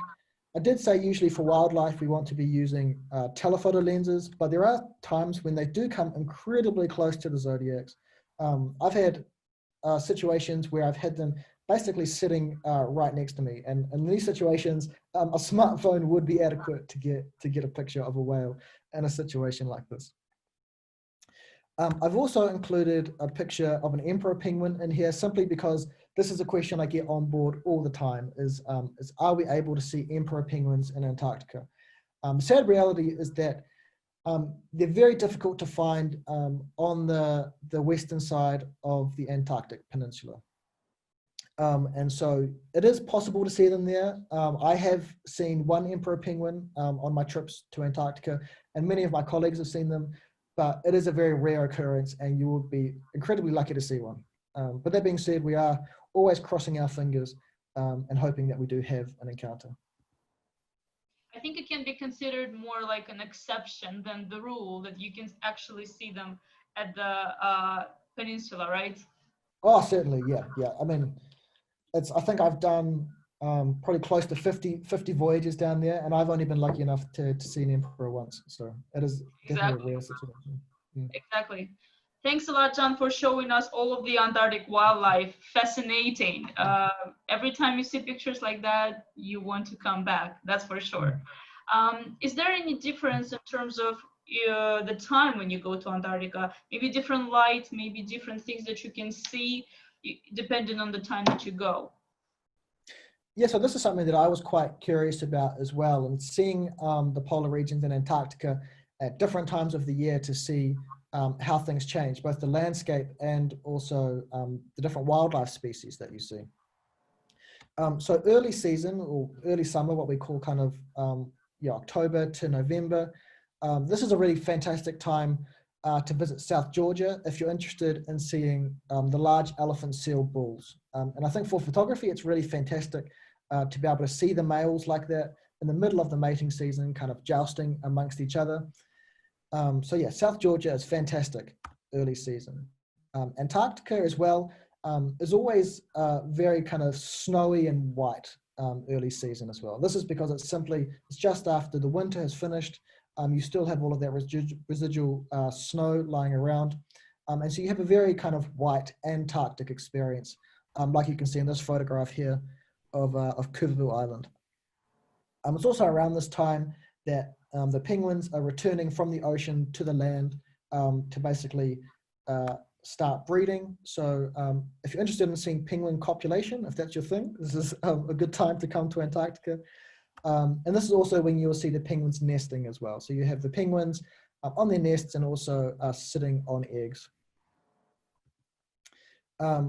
I did say usually for wildlife, we want to be using telephoto lenses, but there are times when they do come incredibly close to the zodiacs. I've had situations where I've had them basically sitting right next to me, and in these situations, a smartphone would be adequate to get a picture of a whale in a situation like this. I've also included a picture of an emperor penguin in here simply because this is a question I get on board all the time, is are we able to see emperor penguins in Antarctica? The sad reality is that they're very difficult to find on the western side of the Antarctic Peninsula. And so it is possible to see them there. I have seen one emperor penguin on my trips to Antarctica, and many of my colleagues have seen them, but it is a very rare occurrence and you will be incredibly lucky to see one. But that being said, we are always crossing our fingers and hoping that we do have an encounter. I think it can be considered more like an exception than the rule, that you can actually see them at the peninsula, right? Oh, certainly, yeah. I mean, I think I've done probably close to 50 voyages down there, and I've only been lucky enough to see an emperor once. So it is definitely a rare situation. Exactly. Thanks a lot, John, for showing us all of the Antarctic wildlife. Fascinating. Every time you see pictures like that, you want to come back. That's for sure. Is there any difference in terms of the time when you go to Antarctica? Maybe different light, maybe different things that you can see, depending on the time that you go? Yeah, so this is something that I was quite curious about as well, and seeing the polar regions in Antarctica at different times of the year to see how things change, both the landscape and also the different wildlife species that you see. So early season or early summer, what we call kind of October to November, this is a really fantastic time to visit South Georgia if you're interested in seeing the large elephant seal bulls. And I think for photography, it's really fantastic to be able to see the males like that in the middle of the mating season, kind of jousting amongst each other. So yeah, South Georgia is fantastic early season. Antarctica as well is always very kind of snowy and white early season as well. This is because it's just after the winter has finished. You still have all of that residual snow lying around. And so you have a very kind of white Antarctic experience, like you can see in this photograph here of Kuvu Island. It's also around this time that the penguins are returning from the ocean to the land to basically start breeding. So if you're interested in seeing penguin copulation, if that's your thing, this is a good time to come to Antarctica. And this is also when you'll see the penguins nesting as well. So you have the penguins on their nests and also sitting on eggs.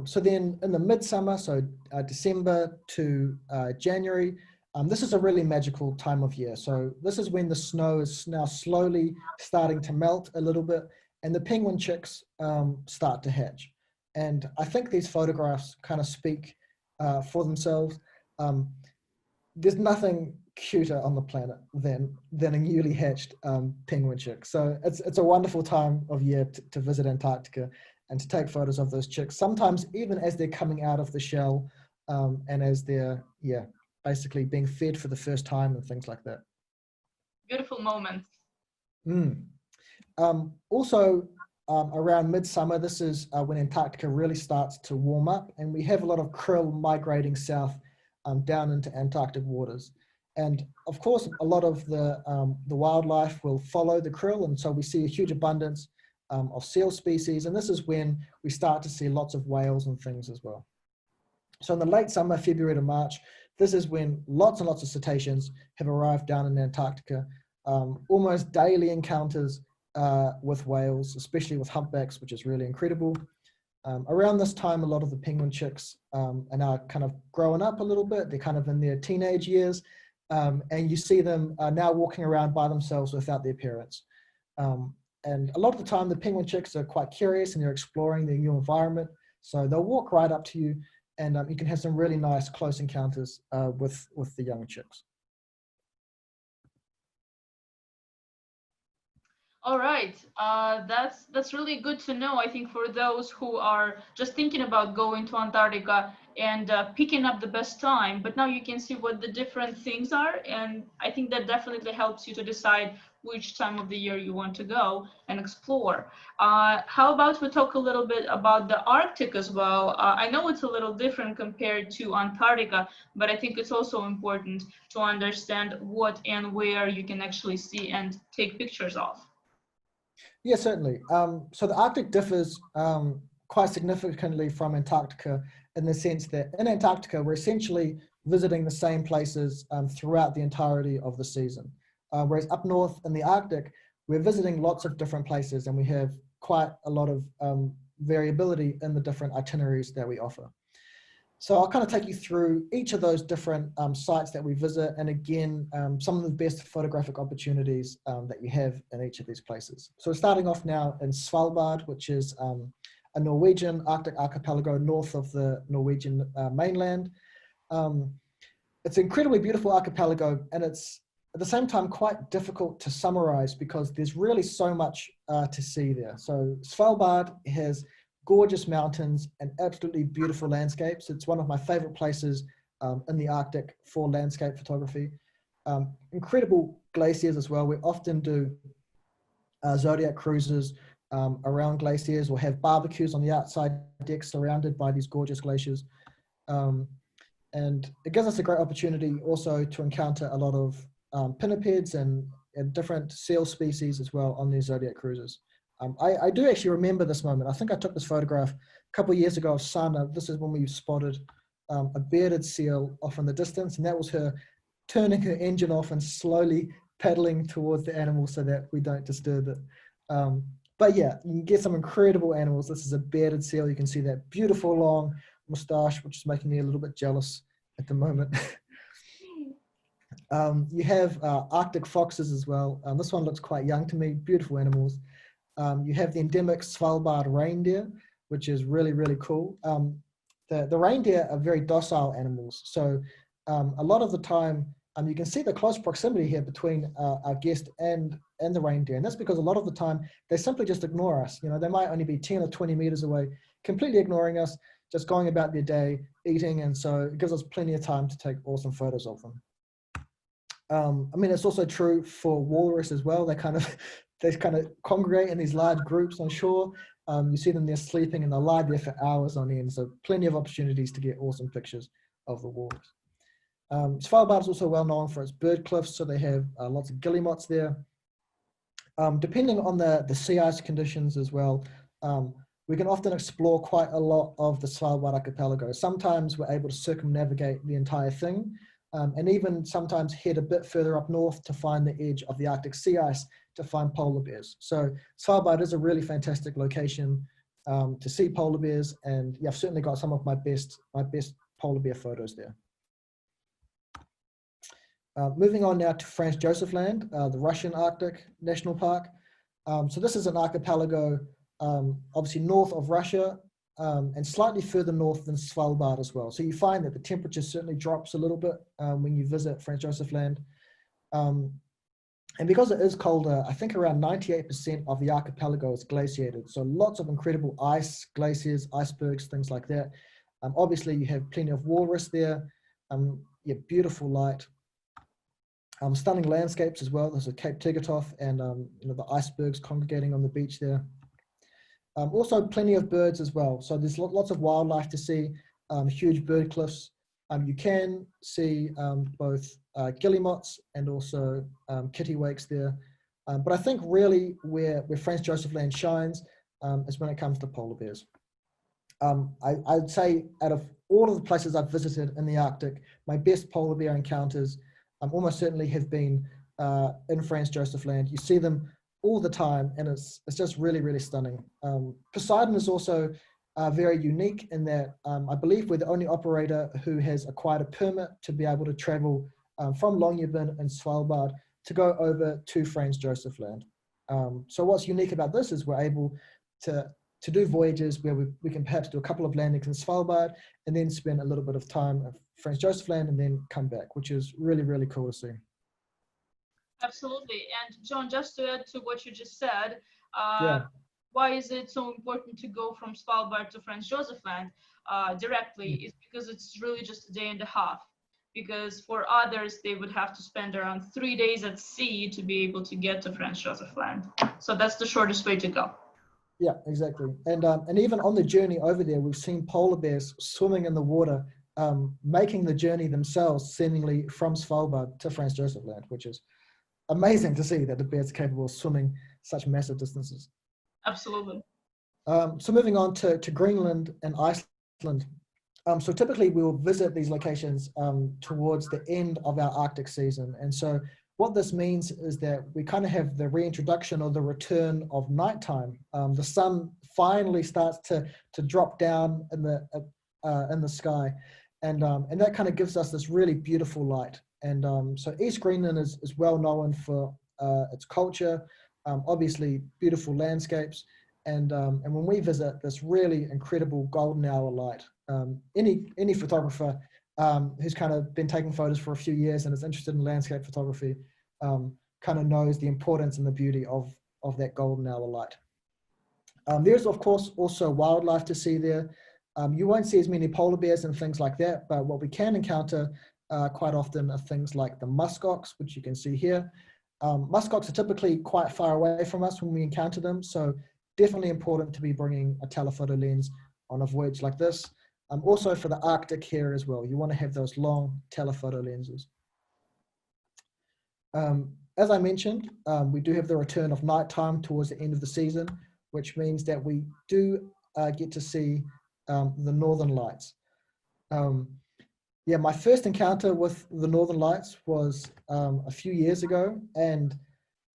So then in the midsummer, so December to January, this is a really magical time of year. So this is when the snow is now slowly starting to melt a little bit and the penguin chicks start to hatch. And I think these photographs kind of speak for themselves. There's nothing cuter on the planet than a newly hatched penguin chick. So it's a wonderful time of year to visit Antarctica and to take photos of those chicks, sometimes even as they're coming out of the shell and as they're, basically being fed for the first time and things like that. Beautiful moments. Also, around midsummer, this is when Antarctica really starts to warm up, and we have a lot of krill migrating south down into Antarctic waters. And of course, a lot of the wildlife will follow the krill, and so we see a huge abundance of seal species, and this is when we start to see lots of whales and things as well. So in the late summer, February to March, this is when lots and lots of cetaceans have arrived down in Antarctica, almost daily encounters with whales, especially with humpbacks, which is really incredible. Around this time, a lot of the penguin chicks are now kind of growing up a little bit. They're kind of in their teenage years, and you see them now walking around by themselves without their parents. And a lot of the time, the penguin chicks are quite curious and they're exploring their new environment. So they'll walk right up to you, and you can have some really nice close encounters with the young chicks. All right, that's really good to know. I think for those who are just thinking about going to Antarctica and picking up the best time, but now you can see what the different things are, and I think that definitely helps you to decide which time of the year you want to go and explore. How about we talk a little bit about the Arctic as well? I know it's a little different compared to Antarctica, but I think it's also important to understand what and where you can actually see and take pictures of. Yeah, certainly. So the Arctic differs quite significantly from Antarctica in the sense that in Antarctica, we're essentially visiting the same places throughout the entirety of the season. Whereas up north in the Arctic, we're visiting lots of different places and we have quite a lot of variability in the different itineraries that we offer. So I'll kind of take you through each of those different sites that we visit, and again, some of the best photographic opportunities that you have in each of these places. So we're starting off now in Svalbard, which is a Norwegian Arctic archipelago north of the Norwegian mainland. It's an incredibly beautiful archipelago, and it's at the same time quite difficult to summarize because there's really so much to see there. So Svalbard has gorgeous mountains and absolutely beautiful landscapes. It's one of my favorite places in the Arctic for landscape photography. Incredible glaciers as well. We often do Zodiac cruises around glaciers or have barbecues on the outside decks surrounded by these gorgeous glaciers. And it gives us a great opportunity also to encounter a lot of pinnipeds and different seal species as well on these Zodiac cruises. I do actually remember this moment. I think I took this photograph a couple of years ago of Sana. This is when we spotted a bearded seal off in the distance, and that was her turning her engine off and slowly paddling towards the animal so that we don't disturb it. But yeah, you can get some incredible animals. This is a bearded seal. You can see that beautiful long moustache, which is making me a little bit jealous at the moment. You have Arctic foxes as well. This one looks quite young to me, beautiful animals. You have the endemic Svalbard reindeer, which is really, really cool. The reindeer are very docile animals. So a lot of the time, you can see the close proximity here between our guest and the reindeer. And that's because a lot of the time, they simply just ignore us. You know, they might only be 10 or 20 meters away, completely ignoring us, just going about their day, eating. And so it gives us plenty of time to take awesome photos of them. I mean, it's also true for walrus as well. They kind of congregate in these large groups on shore. You see them there sleeping and they'll lie there for hours on end. So plenty of opportunities to get awesome pictures of the walrus. Svalbard is also well known for its bird cliffs. So they have lots of guillemots there. Depending on the sea ice conditions as well, we can often explore quite a lot of the Svalbard archipelago. Sometimes we're able to circumnavigate the entire thing. And even sometimes head a bit further up north to find the edge of the Arctic sea ice to find polar bears. So Svalbard is a really fantastic location to see polar bears, and yeah, I've certainly got some of my best polar bear photos there. Moving on now to Franz Josef Land, the Russian Arctic National Park. So this is an archipelago, obviously north of Russia, and slightly further north than Svalbard as well. So you find that the temperature certainly drops a little bit when you visit Franz Josef Land. And because it is colder, I think around 98% of the archipelago is glaciated. So lots of incredible ice, glaciers, icebergs, things like that. Obviously you have plenty of walrus there. Yeah, beautiful light. Stunning landscapes as well. There's a Cape Tegethoff and you know, the icebergs congregating on the beach there. Also plenty of birds as well. So there's lots of wildlife to see, huge bird cliffs. You can see both guillemots and also kittiwakes there. But I think really where Franz Josef Land shines is when it comes to polar bears. I'd say out of all of the places I've visited in the Arctic, my best polar bear encounters almost certainly have been in Franz Josef Land. You see them all the time, and it's just really, really stunning. Poseidon is also very unique in that I believe we're the only operator who has acquired a permit to be able to travel from Longyearbyen and Svalbard to go over to Franz Josef Land. So what's unique about this is we're able to do voyages where we can perhaps do a couple of landings in Svalbard and then spend a little bit of time at Franz Josef Land and then come back, which is really, really cool to see. Absolutely. And John, just to add to what you just said, Yeah. why is it so important to go from Svalbard to Franz Josef Land directly? Mm. Is because it's really just a day and a half. Because for others, they would have to spend around 3 days at sea to be able to get to Franz Josef Land. So that's the shortest way to go. Yeah, exactly. And even on the journey over there, we've seen polar bears swimming in the water, making the journey themselves, seemingly from Svalbard to Franz Josef Land, which is amazing to see that the bears are capable of swimming such massive distances. Absolutely. So moving on to Greenland and Iceland. So typically we will visit these locations towards the end of our Arctic season. And so what this means is that we kind of have the reintroduction or the return of nighttime. The sun finally starts to drop down in the sky. And that kind of gives us this really beautiful light. And so East Greenland is well known for its culture, obviously beautiful landscapes. And when we visit this really incredible golden hour light, any photographer who's kind of been taking photos for a few years and is interested in landscape photography kind of knows the importance and the beauty of that golden hour light. There's of course also wildlife to see there. You won't see as many polar bears and things like that, but what we can encounter quite often are things like the muskox, which you can see here. Muskox are typically quite far away from us when we encounter them, so definitely important to be bringing a telephoto lens on a voyage like this. Also for the Arctic here as well, you want to have those long telephoto lenses. As I mentioned, we do have the return of nighttime towards the end of the season, which means that we do get to see the Northern Lights. Yeah, my first encounter with the Northern Lights was a few years ago, and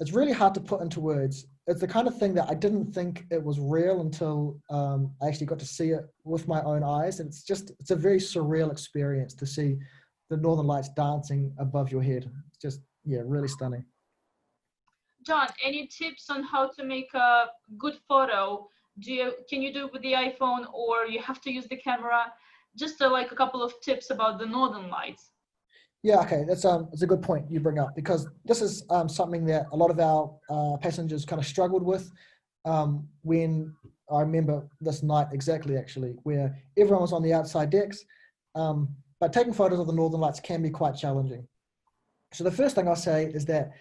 it's really hard to put into words. It's the kind of thing that I didn't think it was real until I actually got to see it with my own eyes. And it's a very surreal experience to see the Northern Lights dancing above your head. It's just, yeah, really stunning. John, any tips on how to make a good photo? Can you do it with the iPhone, or you have to use the camera? Just like a couple of tips about the Northern Lights. Yeah, okay, that's a good point you bring up, because this is something that a lot of our passengers kind of struggled with when I remember this night exactly, actually, where everyone was on the outside decks, but taking photos of the Northern Lights can be quite challenging. So the first thing I'll say is that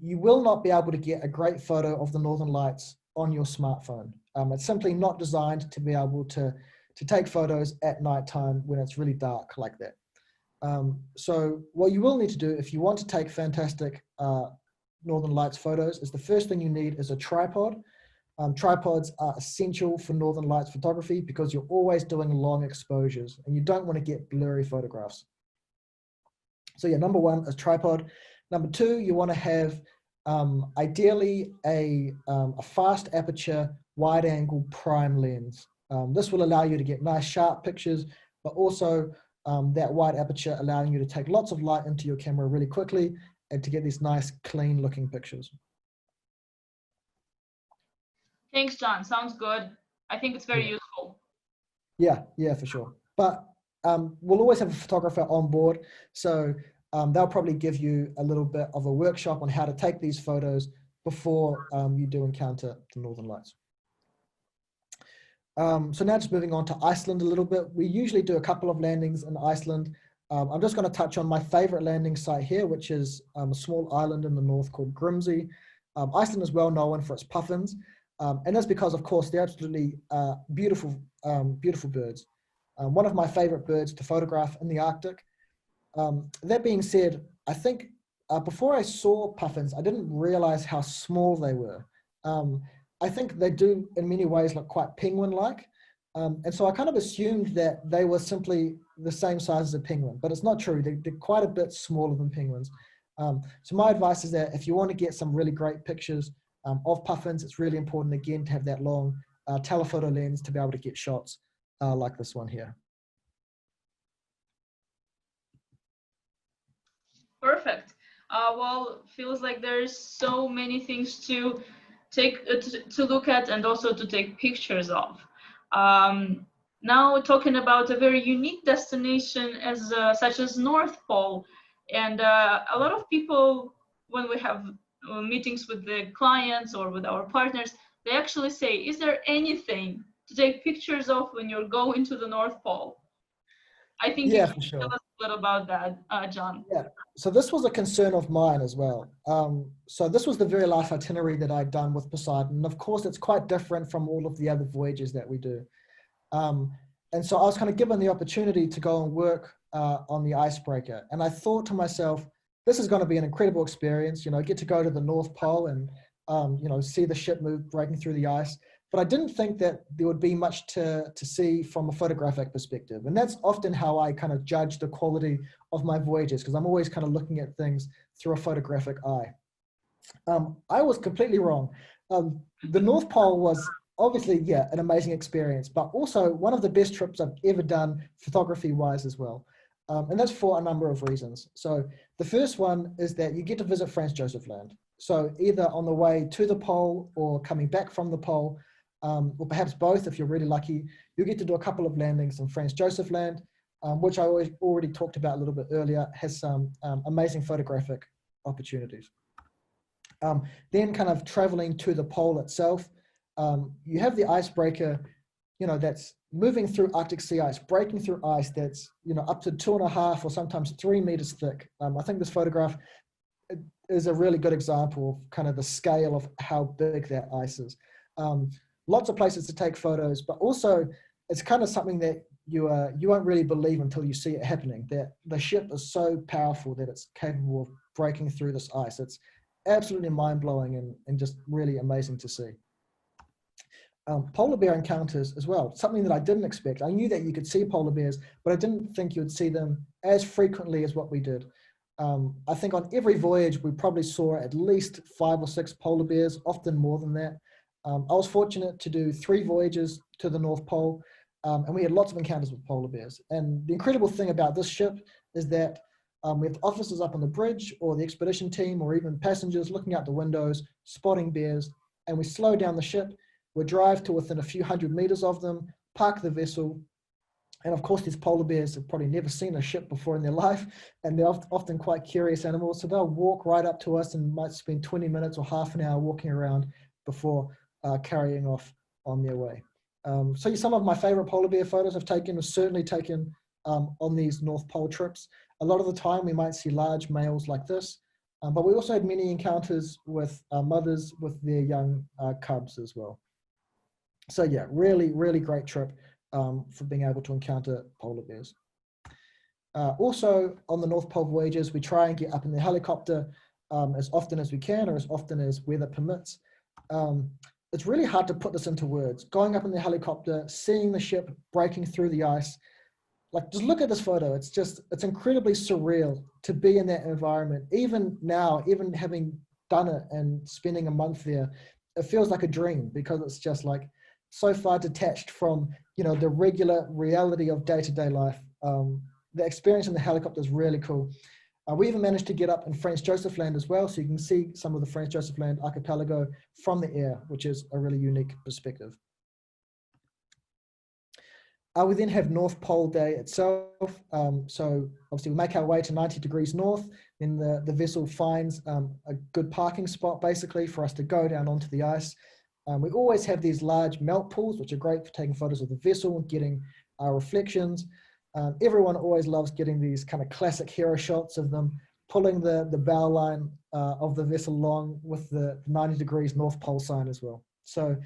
you will not be able to get a great photo of the Northern Lights on your smartphone. It's simply not designed to be able to take photos at nighttime when it's really dark like that. So what you will need to do if you want to take fantastic Northern Lights photos is the first thing you need is a tripod. Tripods are essential for Northern Lights photography because you're always doing long exposures and you don't want to get blurry photographs. So yeah, number one is tripod. Number two, you want to have ideally a fast aperture wide angle prime lens. This will allow you to get nice sharp pictures, but also that wide aperture allowing you to take lots of light into your camera really quickly and to get these nice clean looking pictures. Thanks, John. Sounds good. I think it's very useful. Yeah, for sure. But we'll always have a photographer on board, so they'll probably give you a little bit of a workshop on how to take these photos before you do encounter the Northern Lights. So now just moving on to Iceland a little bit. We usually do a couple of landings in Iceland. I'm just going to touch on my favorite landing site here, which is a small island in the north called Grimsey. Iceland is well known for its puffins, and that's because, of course, they're absolutely beautiful birds. One of my favorite birds to photograph in the Arctic. That being said, I think before I saw puffins, I didn't realize how small they were. I think they do in many ways look quite penguin-like. And so I kind of assumed that they were simply the same size as a penguin, but it's not true. They're quite a bit smaller than penguins. So my advice is that if you want to get some really great pictures of puffins, it's really important, again, to have that long telephoto lens to be able to get shots like this one here. Perfect. Well, feels like there's so many things to take to look at and also to take pictures of. Now talking about a very unique destination as such as North Pole, and a lot of people when we have meetings with the clients or with our partners, they actually say, is there anything to take pictures of when you're going to the North Pole? I think you Yeah, can for sure. tell us a little about that, John. Yeah. So this was a concern of mine as well. So this was the very last itinerary that I'd done with Poseidon. And of course, it's quite different from all of the other voyages that we do. And so I was kind of given the opportunity to go and work on the icebreaker. And I thought to myself, this is going to be an incredible experience. You know, get to go to the North Pole and, you know, see the ship move breaking through the ice. But I didn't think that there would be much to see from a photographic perspective. And that's often how I kind of judge the quality of my voyages, because I'm always kind of looking at things through a photographic eye. I was completely wrong. The North Pole was obviously, yeah, an amazing experience, but also one of the best trips I've ever done photography-wise as well. And that's for a number of reasons. So the first one is that you get to visit Franz Josef Land. So either on the way to the pole or coming back from the pole, or perhaps both if you're really lucky, you get to do a couple of landings in Franz Josef Land, which I already talked about a little bit earlier, has some amazing photographic opportunities. Then kind of traveling to the pole itself, you have the icebreaker, you know, that's moving through Arctic sea ice, breaking through ice that's, you know, up to 2.5 or sometimes 3 meters thick. I think this photograph is a really good example of kind of the scale of how big that ice is. Lots of places to take photos, but also it's kind of something that you won't really believe until you see it happening, that the ship is so powerful that it's capable of breaking through this ice. It's absolutely mind-blowing and just really amazing to see. Polar bear encounters as well, something that I didn't expect. I knew that you could see polar bears, but I didn't think you would see them as frequently as what we did. I think on every voyage, we probably saw at least 5 or 6 polar bears, often more than that. I was fortunate to do 3 voyages to the North Pole, and we had lots of encounters with polar bears. And the incredible thing about this ship is that we have officers up on the bridge, or the expedition team, or even passengers looking out the windows, spotting bears, and we slow down the ship. We drive to within a few hundred meters of them, park the vessel, and of course these polar bears have probably never seen a ship before in their life, and they're often quite curious animals, so they'll walk right up to us and might spend 20 minutes or half an hour walking around before carrying off on their way. So some of my favorite polar bear photos I've taken was certainly taken on these North Pole trips. A lot of the time we might see large males like this, but we also had many encounters with mothers with their young cubs as well. So yeah, really, really great trip for being able to encounter polar bears. Also on the North Pole voyages, we try and get up in the helicopter as often as we can, or as often as weather permits. It's really hard to put this into words. Going up in the helicopter, seeing the ship breaking through the ice, like just look at this photo. It's incredibly surreal to be in that environment. Even now, even having done it and spending a month there, it feels like a dream, because it's just like so far detached from, you know, the regular reality of day-to-day life. The experience in the helicopter is really cool. We even managed to get up in Franz Josef Land as well, so you can see some of the Franz Josef Land archipelago from the air, which is a really unique perspective. We then have North Pole Day itself. So obviously we make our way to 90 degrees north, then the vessel finds a good parking spot basically for us to go down onto the ice. We always have these large melt pools, which are great for taking photos of the vessel and getting reflections. Everyone always loves getting these kind of classic hero shots of them pulling the bow line of the vessel along with the 90 degrees North Pole sign as well. So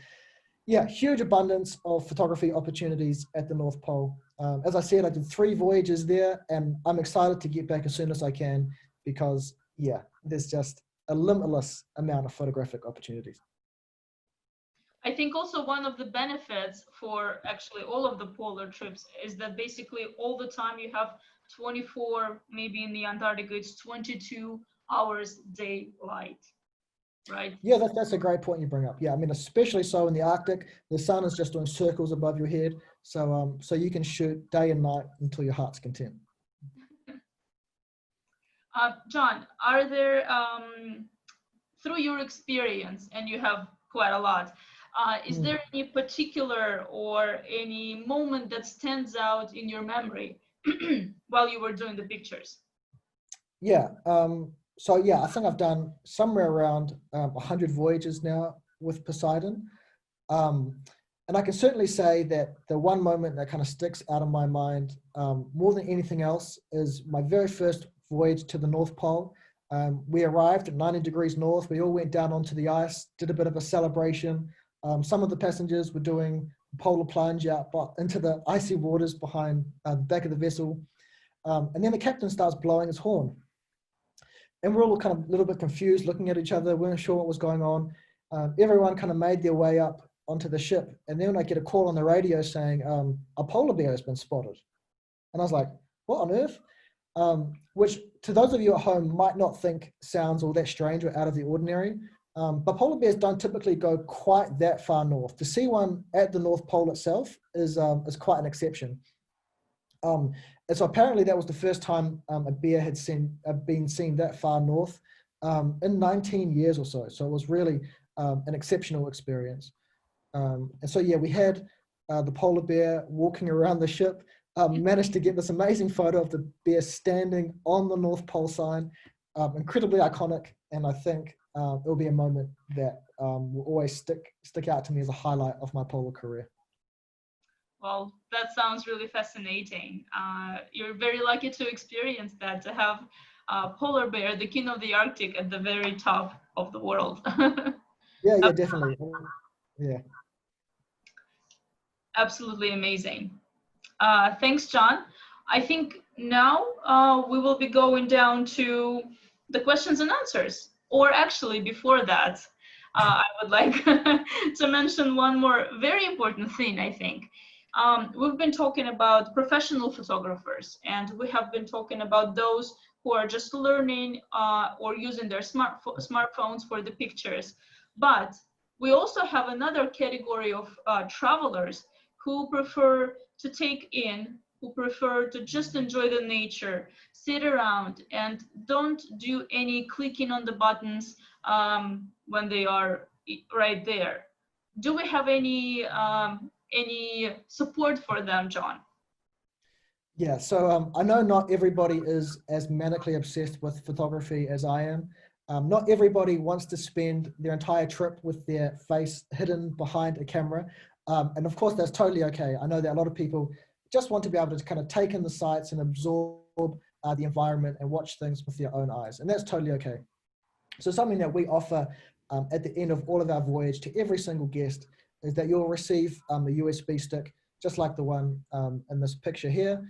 yeah, huge abundance of photography opportunities at the North Pole. As I said, I did 3 voyages there, and I'm excited to get back as soon as I can, because yeah, there's just a limitless amount of photographic opportunities. I think also one of the benefits for actually all of the polar trips is that basically all the time you have 24, maybe in the Antarctica, it's 22 hours daylight, right? Yeah, that's a great point you bring up. Yeah, I mean, especially so in the Arctic, the sun is just doing circles above your head. So, so you can shoot day and night until your heart's content. John, are there, through your experience, and you have quite a lot, is there any particular or any moment that stands out in your memory while you were doing the pictures? Yeah, so yeah, I think I've done somewhere around 100 voyages now with Poseidon. And I can certainly say that the one moment that kind of sticks out of my mind more than anything else is my very first voyage to the North Pole. We arrived at 90 degrees north. We all went down onto the ice, did a bit of a celebration. Some of the passengers were doing polar plunge out into the icy waters behind the back of the vessel. And then the captain starts blowing his horn. And we're all kind of a little bit confused, looking at each other, weren't sure what was going on. Everyone kind of made their way up onto the ship. And then I get a call on the radio saying, a polar bear has been spotted. And I was like, what on earth? Which to those of you at home might not think sounds all that strange or out of the ordinary. But polar bears don't typically go quite that far north. To see one at the North Pole itself is quite an exception. And so apparently that was the first time a bear had been seen that far north in 19 years or so. So it was really an exceptional experience. And so, yeah, we had the polar bear walking around the ship, managed to get this amazing photo of the bear standing on the North Pole sign, incredibly iconic. And I think it'll be a moment that will always stick out to me as a highlight of my polar career. Well, that sounds really fascinating. You're very lucky to experience that, to have polar bear, the king of the Arctic, at the very top of the world. Yeah, definitely. Yeah. Absolutely amazing. Thanks, John. I think now we will be going down to the questions and answers. Or actually, before that, I would like to mention one more very important thing, I think. We've been talking about professional photographers, and we have been talking about those who are just learning or using their smartphones for the pictures. But we also have another category of travelers who prefer to take in, who prefer to just enjoy the nature, sit around, and don't do any clicking on the buttons when they are right there. Do we have any support for them, John? Yeah, so I know not everybody is as manically obsessed with photography as I am. Not everybody wants to spend their entire trip with their face hidden behind a camera. And of course, that's totally okay. I know that a lot of people just want to be able to kind of take in the sights and absorb the environment and watch things with their own eyes. And that's totally okay. So something that we offer at the end of all of our voyage to every single guest is that you'll receive a USB stick, just like the one in this picture here.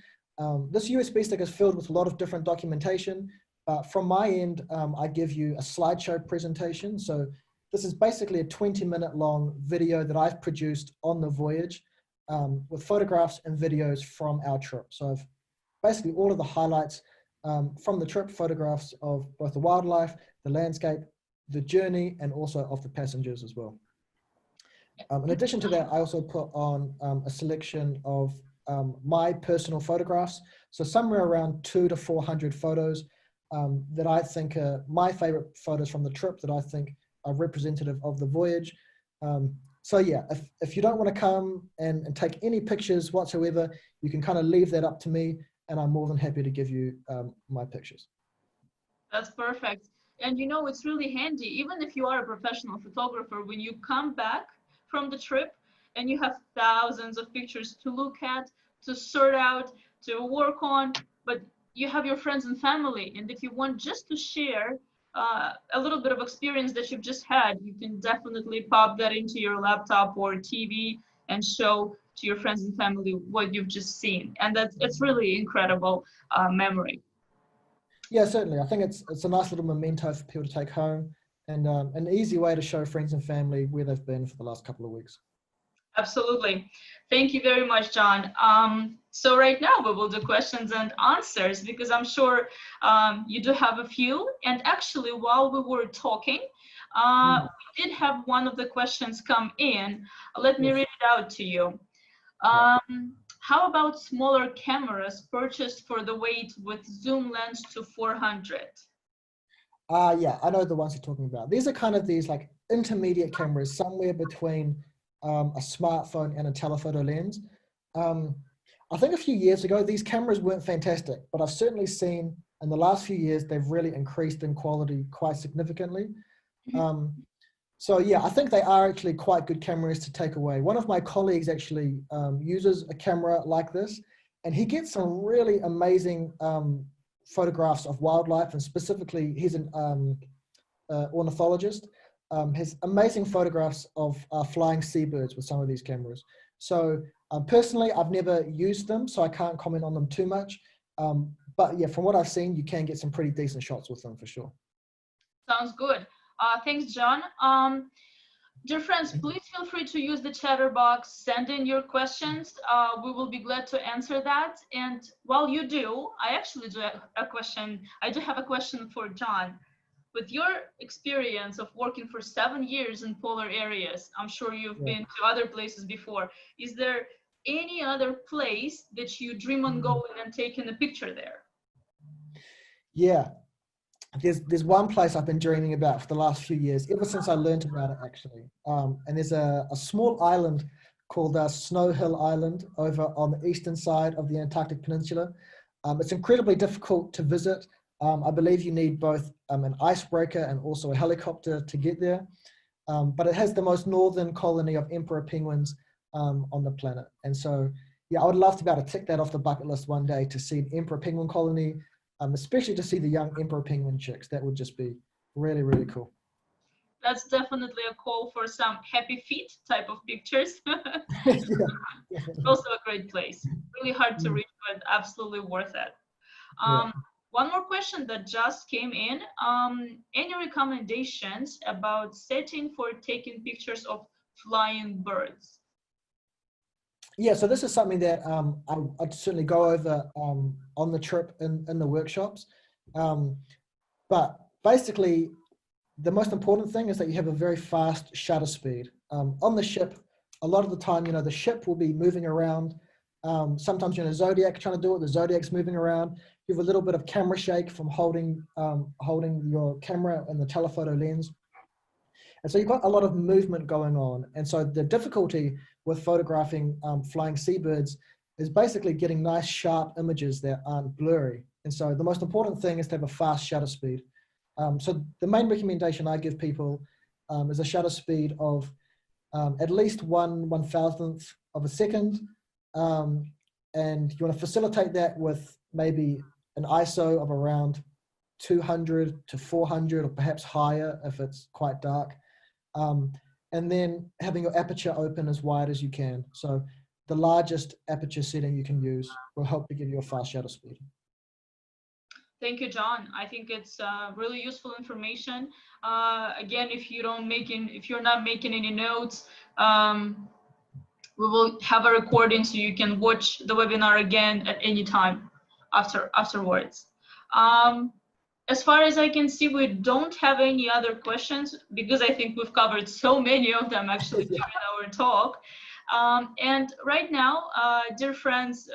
This USB stick is filled with a lot of different documentation. From my end, I give you a slideshow presentation. So this is basically a 20-minute long video that I've produced on the voyage with photographs and videos from our trip. So I've basically all of the highlights from the trip, photographs of both the wildlife, the landscape, the journey, and also of the passengers as well. In addition to that, I also put on a selection of my personal photographs. So somewhere around 200 to 400 photos that I think are my favorite photos from the trip that I think are representative of the voyage. So yeah, if you don't want to come and take any pictures whatsoever, you can kind of leave that up to me, and I'm more than happy to give you my pictures. That's perfect. And you know, it's really handy, even if you are a professional photographer, when you come back from the trip and you have thousands of pictures to look at, to sort out, to work on, but you have your friends and family, and if you want just to share a little bit of experience that you've just had, you can definitely pop that into your laptop or TV and show to your friends and family what you've just seen. And it's really incredible memory. Yeah, certainly. I think it's a nice little memento for people to take home, and an easy way to show friends and family where they've been for the last couple of weeks. Absolutely. Thank you very much, John. So right now we will do questions and answers, because I'm sure you do have a few. And actually, while we were talking, we did have one of the questions come in. Let me read it out to you. How about smaller cameras purchased for the weight with zoom lens to 400? Yeah, I know the ones you're talking about. These are kind of these like intermediate cameras, somewhere between a smartphone and a telephoto lens. I think a few years ago, these cameras weren't fantastic, but I've certainly seen in the last few years, they've really increased in quality quite significantly. So yeah, I think they are actually quite good cameras to take away. One of my colleagues actually uses a camera like this, and he gets some really amazing photographs of wildlife, and specifically, he's an ornithologist. Has amazing photographs of flying seabirds with some of these cameras. So personally, I've never used them, so I can't comment on them too much. But yeah, from what I've seen, you can get some pretty decent shots with them for sure. Sounds good. Thanks, John. Dear friends, please feel free to use the chatter box, send in your questions. We will be glad to answer that. And while you do, I actually do have a question. I do have a question for John. With your experience of working for 7 years in polar areas, I'm sure you've been to other places before. Is there any other place that you dream on going and taking a picture there? Yeah, there's one place I've been dreaming about for the last few years, ever since I learned about it actually. And there's a small island called Snow Hill Island over on the eastern side of the Antarctic Peninsula. It's incredibly difficult to visit. I believe you need both an icebreaker and also a helicopter to get there. But it has the most northern colony of emperor penguins on the planet. And so, yeah, I would love to be able to tick that off the bucket list one day to see an emperor penguin colony, especially to see the young emperor penguin chicks. That would just be really, really cool. That's definitely a call for some happy feet type of pictures. It's also a great place. Really hard to reach, but absolutely worth it. One more question that just came in. Any recommendations about setting for taking pictures of flying birds? Yeah, so this is something that I'd certainly go over on the trip in the workshops. But basically, the most important thing is that you have a very fast shutter speed. On the ship, a lot of the time, the ship will be moving around. Sometimes you're in a Zodiac trying to do it, the Zodiac's moving around. You have a little bit of camera shake from holding your camera and the telephoto lens. And so you've got a lot of movement going on. And so the difficulty with photographing flying seabirds is basically getting nice, sharp images that aren't blurry. And so the most important thing is to have a fast shutter speed. So the main recommendation I give people is a shutter speed of at least 1/1000th of a second. And you want to facilitate that with maybe an ISO of around 200 to 400 or perhaps higher if it's quite dark. And then having your aperture open as wide as you can. So the largest aperture setting you can use will help to give you a fast shutter speed. Thank you, John. I think it's really useful information. Again, if you're not making any notes, we will have a recording so you can watch the webinar again at any time afterwards. As far as I can see, we don't have any other questions because I think we've covered so many of them actually during our talk. And right now, dear friends,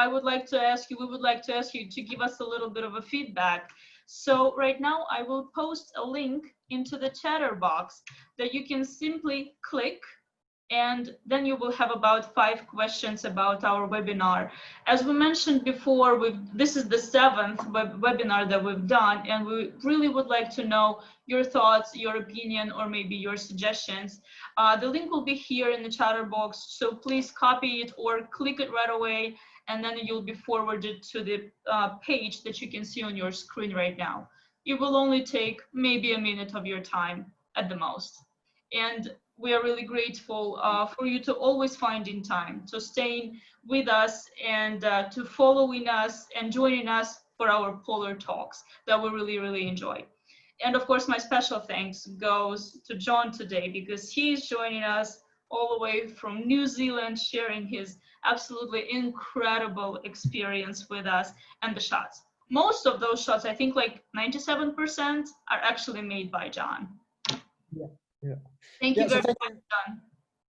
we would like to ask you to give us a little bit of a feedback. So right now I will post a link into the chatter box that you can simply click, and then you will have about 5 questions about our webinar. As we mentioned before, this is the 7th webinar that we've done, and we really would like to know your thoughts, your opinion, or maybe your suggestions. The link will be here in the chatter box, so please copy it or click it right away, and then you'll be forwarded to the page that you can see on your screen right now. It will only take maybe a minute of your time at the most. And we are really grateful for you to always finding time to staying with us and to following us and joining us for our polar talks that we really, really enjoy. And of course, my special thanks goes to John today because he's joining us all the way from New Zealand, sharing his absolutely incredible experience with us and the shots. Most of those shots, I think like 97% are actually made by John. Yeah. Thank you very much, John.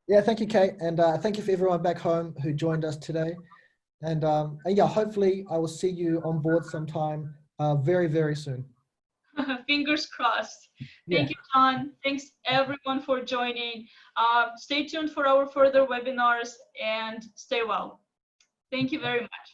Yeah, thank you, Kate. And thank you for everyone back home who joined us today. And yeah, hopefully I will see you on board sometime very, very soon. Fingers crossed. Thank you, John. Thanks everyone for joining. Stay tuned for our further webinars and stay well. Thank you very much.